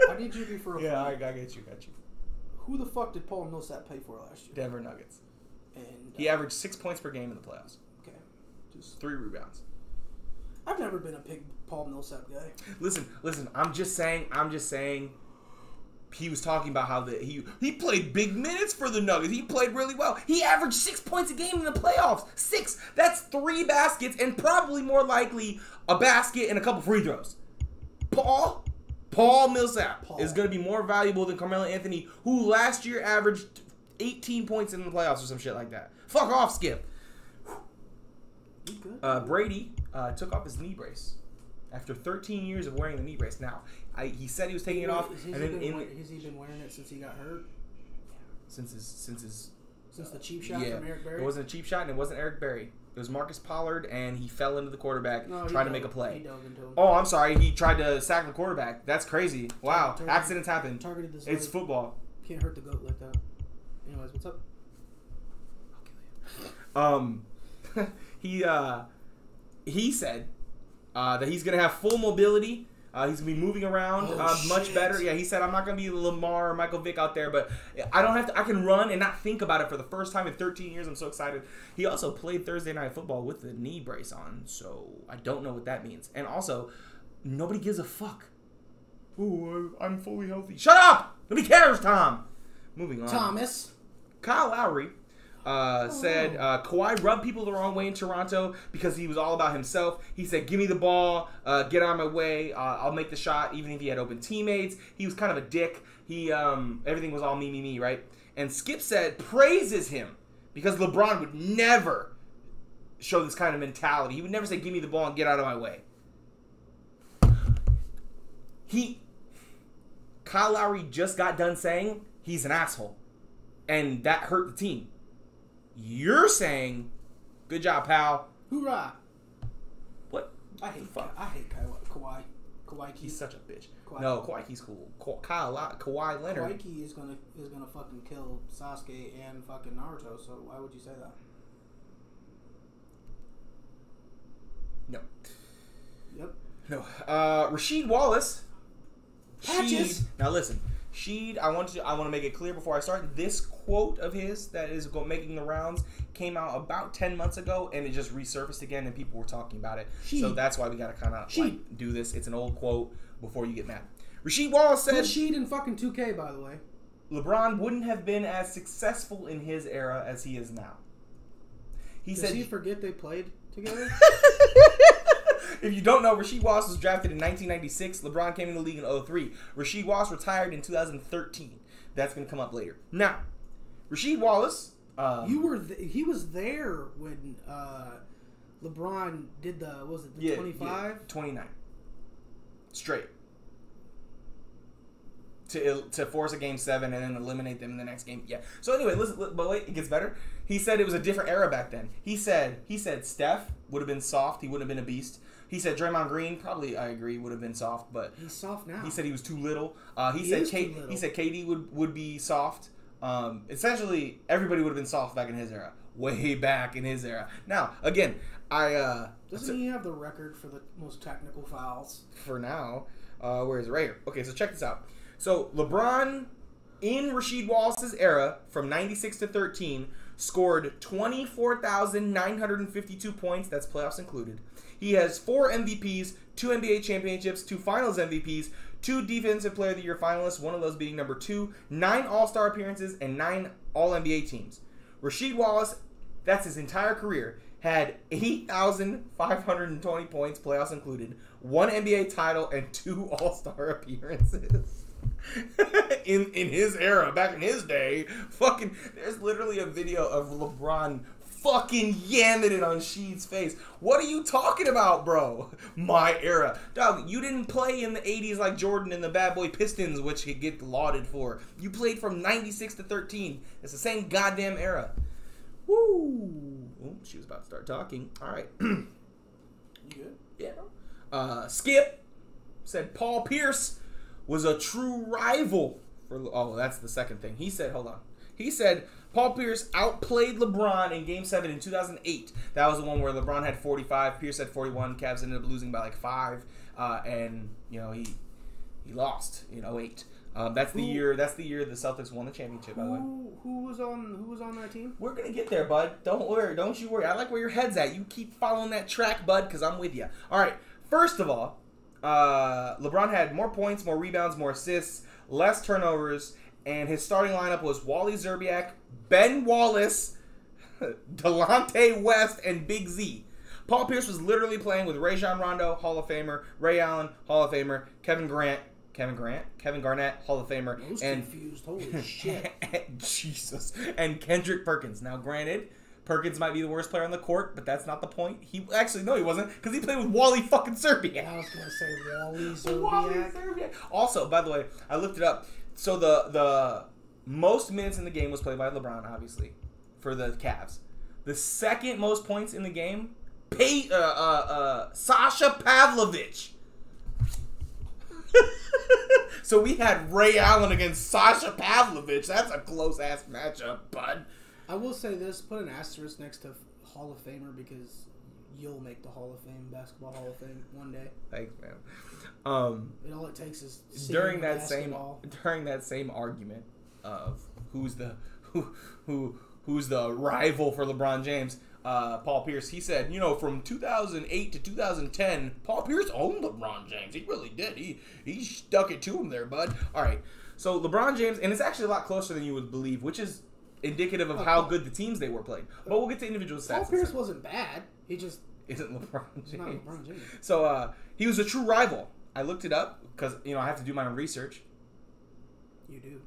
I need you to be for real. Yeah, I got you. Who the fuck did Paul Millsap play for last year? Denver Nuggets. And he averaged 6 points per game in the playoffs. Okay. Just 3 rebounds. I've never been a big Paul Millsap guy. Listen. I'm just saying. He was talking about how he played big minutes for the Nuggets. He played really well. He averaged 6 points a game in the playoffs. 6. That's 3 baskets and probably more likely a basket and a couple free throws. Paul Millsap is going to be more valuable than Carmelo Anthony, who last year averaged 18 points in the playoffs or some shit like that. Fuck off, Skip. Brady took off his knee brace after 13 years of wearing the knee brace. Now, he said he was taking it off. Has he been wearing it since he got hurt? Since the cheap shot from Eric Berry? It wasn't a cheap shot, and it wasn't Eric Berry. It was Marcus Pollard, and he fell into the quarterback trying to make a play. He dove into him. Oh, I'm sorry. He tried to sack the quarterback. That's crazy. Wow. Accidents happen. Targeted this. It's football. Can't hurt the goat like that. Anyways, what's up? I'll kill you. He said that he's going to have full mobility. He's going to be moving around much better. Yeah, he said, I'm not going to be Lamar or Michael Vick out there, but I can run and not think about it for the first time in 13 years. I'm so excited. He also played Thursday Night Football with the knee brace on, so I don't know what that means. And also, nobody gives a fuck. Ooh, I'm fully healthy. Shut up! Nobody cares, Tom. Moving on. Thomas. Kyle Lowry said Kawhi rubbed people the wrong way in Toronto because he was all about himself. He said, give me the ball, get out of my way, I'll make the shot, even if he had open teammates. He was kind of a dick. He everything was all me, right? And Skip said, praises him because LeBron would never show this kind of mentality. He would never say, give me the ball and get out of my way. Kyle Lowry just got done saying he's an asshole. And that hurt the team. You're saying, good job, pal. Hoorah. What? I hate Kawhi. Kawhi. He's such a bitch. No, Kawhi's cool. Kawhi Leonard. Kawhi is gonna fucking kill Sasuke and fucking Naruto, so why would you say that? No. Yep. No. Rasheed Wallace. Patches. Now listen. Sheed, I want to make it clear before I start. This quote of his that is making the rounds came out about 10 months ago, and it just resurfaced again, and people were talking about it. So that's why we got to kind of do this. It's an old quote before you get mad. Rasheed Wallace said... Sheed in fucking 2K, by the way. LeBron wouldn't have been as successful in his era as he is now. Does he forget they played together? If you don't know, Rasheed Wallace was drafted in 1996. LeBron came in the league in 2003. Rasheed Wallace retired in 2013. That's going to come up later. Now, Rasheed Wallace... he was there when LeBron did the 25? Yeah, 29. Straight. To force a game 7 and then eliminate them in the next game. Yeah. So anyway, but wait, it gets better. He said it was a different era back then. He said Steph would have been soft. He wouldn't have been a beast. He said Draymond Green, probably I agree, would have been soft, but he's soft now. He said he was too little. He said KD would be soft. Essentially, everybody would have been soft back in his era. Way back in his era. Now, again, doesn't he have the record for the most technical fouls? For now. Where is it? Right here. Okay, so check this out. So, LeBron, in Rasheed Wallace's era, from 96 to 13, scored 24,952 points. That's playoffs included. He has 4 MVPs, 2 NBA championships, 2 finals MVPs, 2 Defensive Player of the Year finalists, one of those being number 2, 9 All-Star appearances, and 9 All-NBA teams. Rasheed Wallace, that's his entire career, had 8,520 points, playoffs included, 1 NBA title, and 2 All-Star appearances. in his era, back in his day, fucking, there's literally a video of LeBron fucking yamming it on Sheed's face. What are you talking about, bro? My era. Dog, you didn't play in the 80s like Jordan and the Bad Boy Pistons, which he'd get lauded for. You played from 96 to 13. It's the same goddamn era. Woo! She was about to start talking. All right. You good? Yeah. Skip said Paul Pierce was a true rival for. Oh, that's the second thing. He said, hold on. He said Paul Pierce outplayed LeBron in Game 7 in 2008. That was the one where LeBron had 45, Pierce had 41. Cavs ended up losing by like 5, and you know he lost in 08. That's the year the Celtics won the championship. By the way, who was on that team? We're gonna get there, bud. Don't you worry. I like where your head's at. You keep following that track, bud, because I'm with you. All right. First of all, LeBron had more points, more rebounds, more assists, less turnovers, and his starting lineup was Wally Szczerbiak, Ben Wallace, Delonte West, and Big Z. Paul Pierce was literally playing with Rajon Rondo, Hall of Famer, Ray Allen, Hall of Famer, Kevin Garnett, Hall of Famer, confused. Holy shit. Jesus. And Kendrick Perkins. Now, granted, Perkins might be the worst player on the court, but that's not the point. He wasn't, because he played with Wally fucking Szczerbiak. I was gonna say Wally Szczerbiak. Also, by the way, I looked it up. So the most minutes in the game was played by LeBron, obviously, for the Cavs. The second most points in the game, Sasha Pavlovich. So we had Ray Allen against Sasha Pavlovich. That's a close-ass matchup, bud. I will say this, put an asterisk next to Hall of Famer because you'll make the Hall of Fame, Basketball Hall of Fame, one day. Thanks, man. And all it takes is during that same argument of who's the rival for LeBron James, Paul Pierce, he said, from 2008 to 2010, Paul Pierce owned LeBron James. He really did. He stuck it to him there, bud. All right. So LeBron James, and it's actually a lot closer than you would believe, which is indicative of how good the teams they were playing. But we'll get to individual stats. Paul Pierce wasn't bad. He just isn't LeBron James. Not LeBron James. So he was a true rival. I looked it up because I have to do my own research. You do.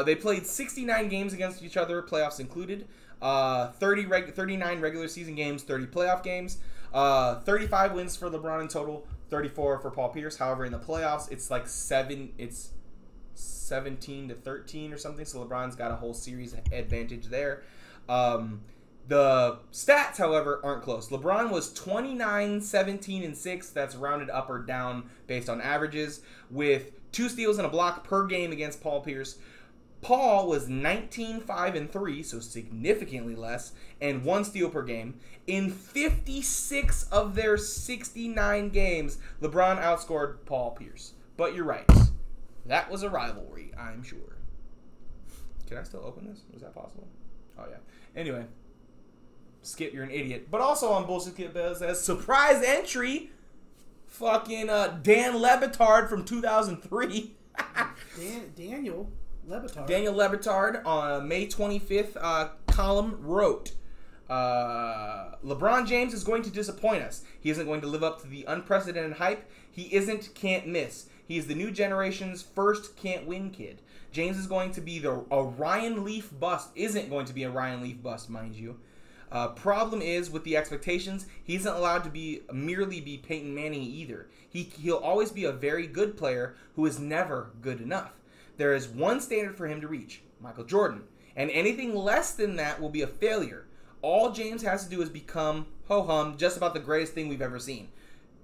They played 69 games against each other, playoffs included. 39 regular season games, 30 playoff games. 35 wins for LeBron in total, 34 for Paul Pierce. However, in the playoffs, it's like 17 to 13 or something. So LeBron's got a whole series advantage there. The stats, however, aren't close. LeBron was 29, 17, and 6. That's rounded up or down based on averages, with 2 steals and a block per game against Paul Pierce. Paul was 19, 5, and 3, so significantly less, and 1 steal per game. In 56 of their 69 games, LeBron outscored Paul Pierce. But you're right. That was a rivalry, I'm sure. Can I still open this? Was that possible? Oh, yeah. Anyway. Skip, you're an idiot. But also on Bullshit Skip says, surprise entry, fucking Dan Le Batard from 2003. Daniel Le Batard on May 25th column wrote, LeBron James is going to disappoint us. He isn't going to live up to the unprecedented hype. He can't miss. He is the new generation's first can't win kid. James is going to be a Ryan Leaf bust. Isn't going to be a Ryan Leaf bust, mind you. Problem is, with the expectations, he isn't allowed to merely be Peyton Manning either. He'll always be a very good player who is never good enough. There is one standard for him to reach, Michael Jordan. And anything less than that will be a failure. All James has to do is become, ho-hum, just about the greatest thing we've ever seen.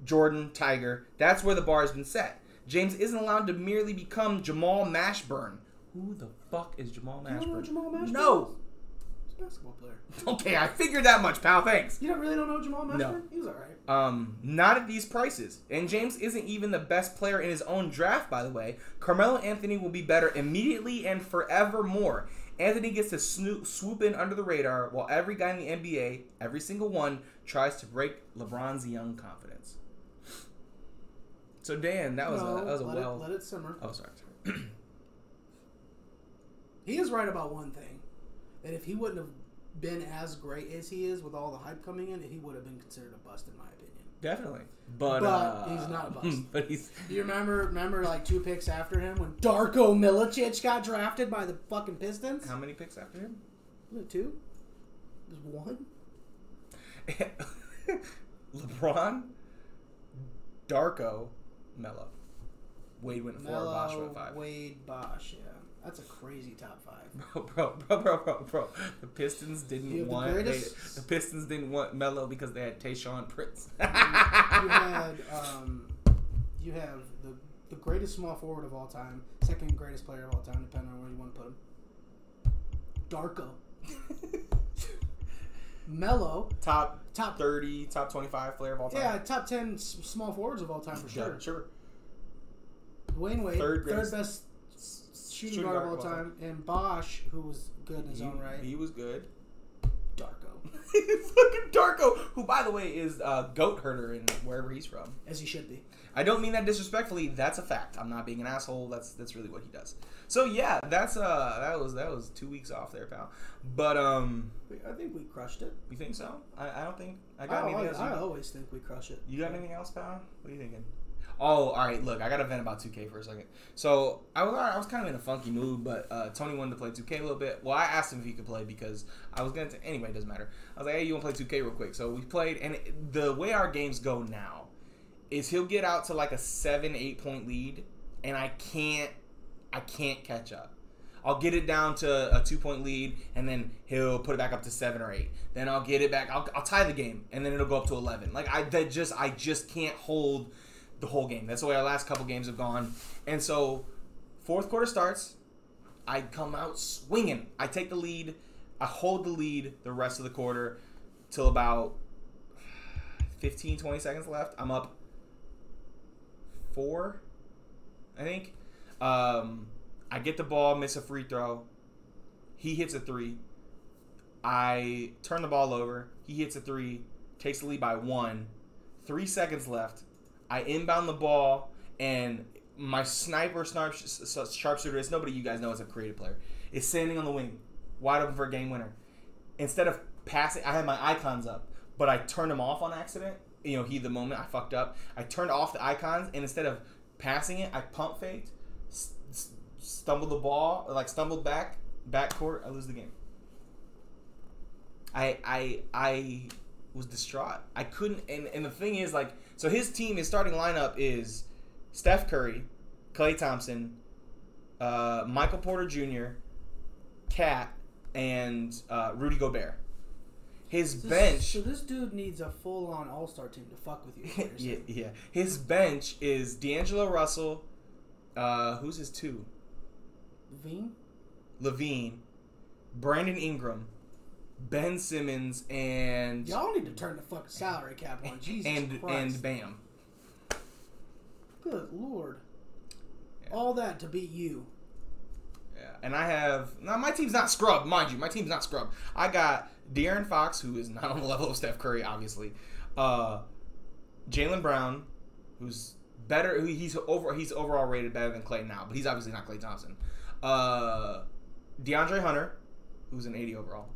Jordan, Tiger, that's where the bar has been set. James isn't allowed to merely become Jamal Mashburn. Who the fuck is Jamal Mashburn? You don't know Jamal Mashburn? No. He's a basketball player. Okay, I figured that much, pal. Thanks. You don't know Jamal Mashburn? No. He was alright. Not at these prices. And James isn't even the best player in his own draft, by the way. Carmelo Anthony will be better immediately and forevermore. Anthony gets to swoop in under the radar while every guy in the NBA, every single one, tries to break LeBron's young confidence. So Dan, let it simmer. Oh, sorry. He is right about one thing. That if he wouldn't have been as great as he is with all the hype coming in, he would have been considered a bust in my opinion. Definitely. But he's not a bust. But he's... Do you remember like 2 picks after him when Darko Milicic got drafted by the fucking Pistons? How many picks after him? Was it 2? Just 1? LeBron, Darko, Melo. Wade went 4, Bosh went 5. Wade, Bosh, yeah. That's a crazy top 5. Bro. The Pistons didn't want Melo because they had Tayshaun Prince. You have the greatest small forward of all time, second greatest player of all time, depending on where you want to put him. Darko. Melo. Top 30, top 25 player of all time. Yeah, top 10 small forwards of all time for sure. Yeah, sure. Dwayne Wade, third best shooting guard of all time. And Bosh, who was good in his own right. He was good. Darko. Fucking Darko, who, by the way, is a goat herder in wherever he's from. As he should be. I don't mean that disrespectfully. That's a fact. I'm not being an asshole. That's really what he does. So yeah, that was 2 weeks off there, pal. But I think we crushed it. You think so? I don't think I got anything else. I always think we crush it. You got anything else, pal? What are you thinking? Oh, all right. Look, I got to vent about 2K for a second. So I was kind of in a funky mood, but Tony wanted to play 2K a little bit. Well, I asked him if he could play because I was gonna. Anyway, it doesn't matter. I was like, hey, you want to play 2K real quick? So we played, and the way our games go now is he'll get out to like a 7-8 point lead, and I can't catch up. I'll get it down to a 2 point lead, and then he'll put it back up to 7 or 8. Then I'll get it back. I'll tie the game, and then it'll go up to 11. Like I just can't hold the whole game. That's the way our last couple games have gone. And so, fourth quarter starts. I come out swinging. I take the lead. I hold the lead the rest of the quarter till about 15, 20 seconds left. I'm up 4, I think. I get the ball, miss a free throw. He hits a 3. I turn the ball over. He hits a 3. Takes the lead by 1. 3 seconds left. I inbound the ball, and my sharpshooter, it's nobody you guys know is a creative player, is standing on the wing, wide open for a game winner. Instead of passing, I had my icons up, but I turned them off on accident. The moment I fucked up. I turned off the icons, and instead of passing it, I pump faked, stumbled back court. I lose the game. I was distraught. I couldn't, and the thing is, like, so his starting lineup is Steph Curry, Klay Thompson, Michael Porter Jr., Cat, and Rudy Gobert. His bench. So this dude needs a full-on all-star team to fuck with you. Yeah. His bench is D'Angelo Russell. Who's his 2? LaVine, Brandon Ingram, Ben Simmons, and y'all need to turn the fucking salary cap on. Jesus Christ. And Bam. Good Lord. Yeah. All that to beat you. Yeah, and I have my team's not scrubbed, mind you. My team's not scrubbed. I got De'Aaron Fox, who is not on the level of Steph Curry, obviously. Jaylen Brown, who's better. He's overall rated better than Klay now, but he's obviously not Klay Thompson. DeAndre Hunter, who's an 80 overall.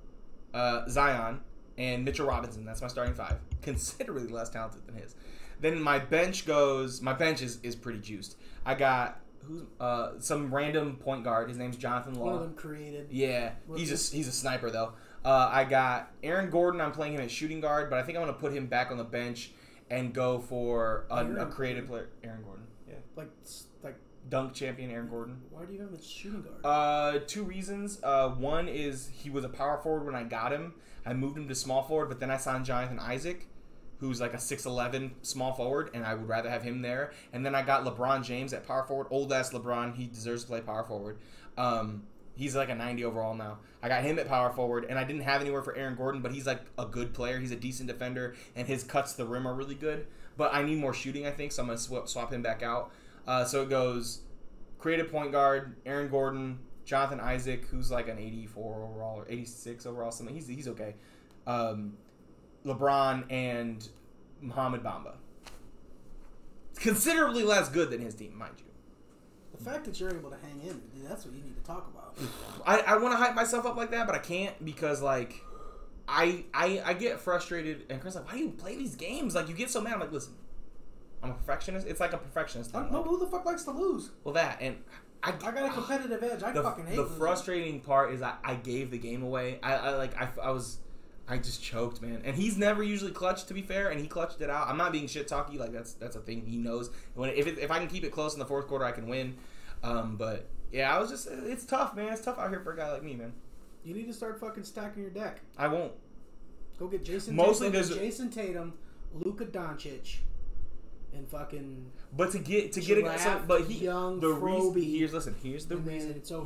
Zion, and Mitchell Robinson. That's my starting 5. Considerably less talented than his. Then my bench is pretty juiced. I got some random point guard. His name's Jonathan Law. One of them created. Yeah, he's a sniper though. I got Aaron Gordon. I'm playing him at shooting guard, but I think I'm gonna put him back on the bench and go for a creative player. Aaron Gordon. Yeah. Like dunk champion Aaron Gordon. Why do you have him as shooting guard? 2 reasons. One is he was a power forward when I got him. I moved him to small forward, but then I signed Jonathan Isaac, who's like a 6'11" small forward, and I would rather have him there. And then I got LeBron James at power forward. Old ass LeBron. He deserves to play power forward. He's like a 90 overall now. I got him at power forward, and I didn't have anywhere for Aaron Gordon, but he's like a good player. He's a decent defender, and his cuts to the rim are really good. But I need more shooting, I think, so I'm going to swap him back out. So it goes creative point guard, Aaron Gordon, Jonathan Isaac, who's like an 84 overall or 86 overall, something. He's okay. LeBron and Mohamed Bamba. Considerably less good than his team, mind you. The fact that you're able to hang in, that's what you need to talk about. I want to hype myself up like that, but I can't because, like, I get frustrated. And Chris like, why do you play these games? Like, you get so mad. I'm like, listen, I'm a perfectionist. It's like a perfectionist thing. No, who the fuck likes to lose? Well, that, and I got a competitive edge. I fucking hate the frustrating part is I gave the game away. I just choked, man. And he's never usually clutched, to be fair, and he clutched it out. I'm not being shit talky. Like, that's a thing he knows. If I can keep it close in the fourth quarter, I can win. But yeah, it's tough, man. It's tough out here for a guy like me, man. You need to start fucking stacking your deck. I won't. Go get Jason Tatum, Luka Doncic, and fucking. But to get young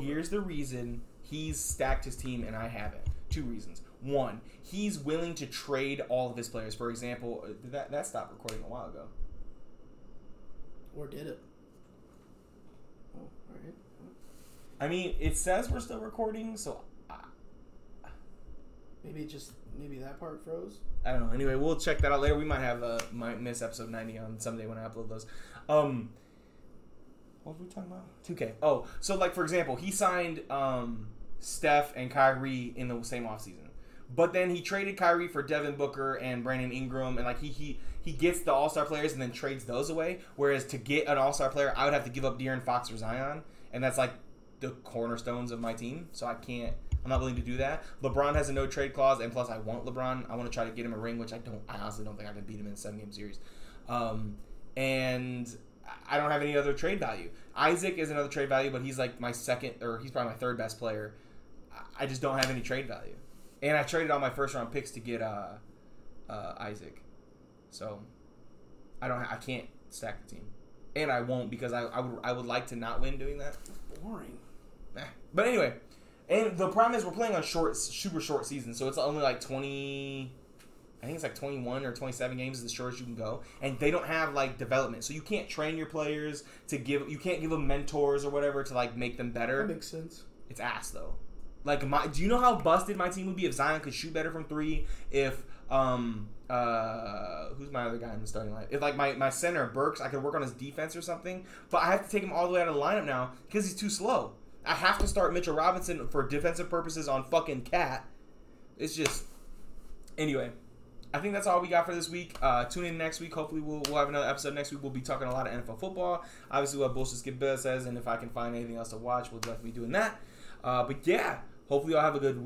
here's the reason he's stacked his team and I haven't. 2 reasons. 1, he's willing to trade all of his players. For example, that stopped recording a while ago. Or did it? Oh, all right. I mean, it says we're still recording, so maybe that part froze. I don't know. Anyway, we'll check that out later. We might miss episode 90 on someday when I upload those. What were we talking about? 2K. Oh, so like for example, he signed Steph and Kyrie in the same offseason. But then he traded Kyrie for Devin Booker and Brandon Ingram, and like he gets the All-Star players and then trades those away. Whereas to get an All-Star player, I would have to give up De'Aaron Fox or Zion, and that's like the cornerstones of my team. So I'm not willing to do that. LeBron has a no trade clause, and plus I want LeBron. I want to try to get him a ring, which I honestly don't think I can beat him in a 7-game series. And I don't have any other trade value. Isaac is another trade value, but he's like my second, or he's probably my 3rd best player. I just don't have any trade value. And I traded all my 1st-round picks to get Isaac. So I can't stack the team. And I won't because I would like to not win doing that. Boring. But anyway, and the problem is we're playing on super short season, so it's only like 20. I think it's like 21 or 27 games is the shortest you can go, and they don't have like development, so you can't train your players you can't give them mentors or whatever to like make them better. That makes sense. It's ass though. Like do you know how busted my team would be if Zion could shoot better from 3? If who's my other guy in the starting line? If like my center Burks, I could work on his defense or something, but I have to take him all the way out of the lineup now because he's too slow. I have to start Mitchell Robinson for defensive purposes on fucking Cat. It's just anyway. I think that's all we got for this week. Tune in next week. Hopefully we'll have another episode next week. We'll be talking a lot of NFL football. Obviously what Bullshit Skip Bill says, and if I can find anything else to watch, we'll definitely be doing that. But yeah, hopefully y'all have a good week.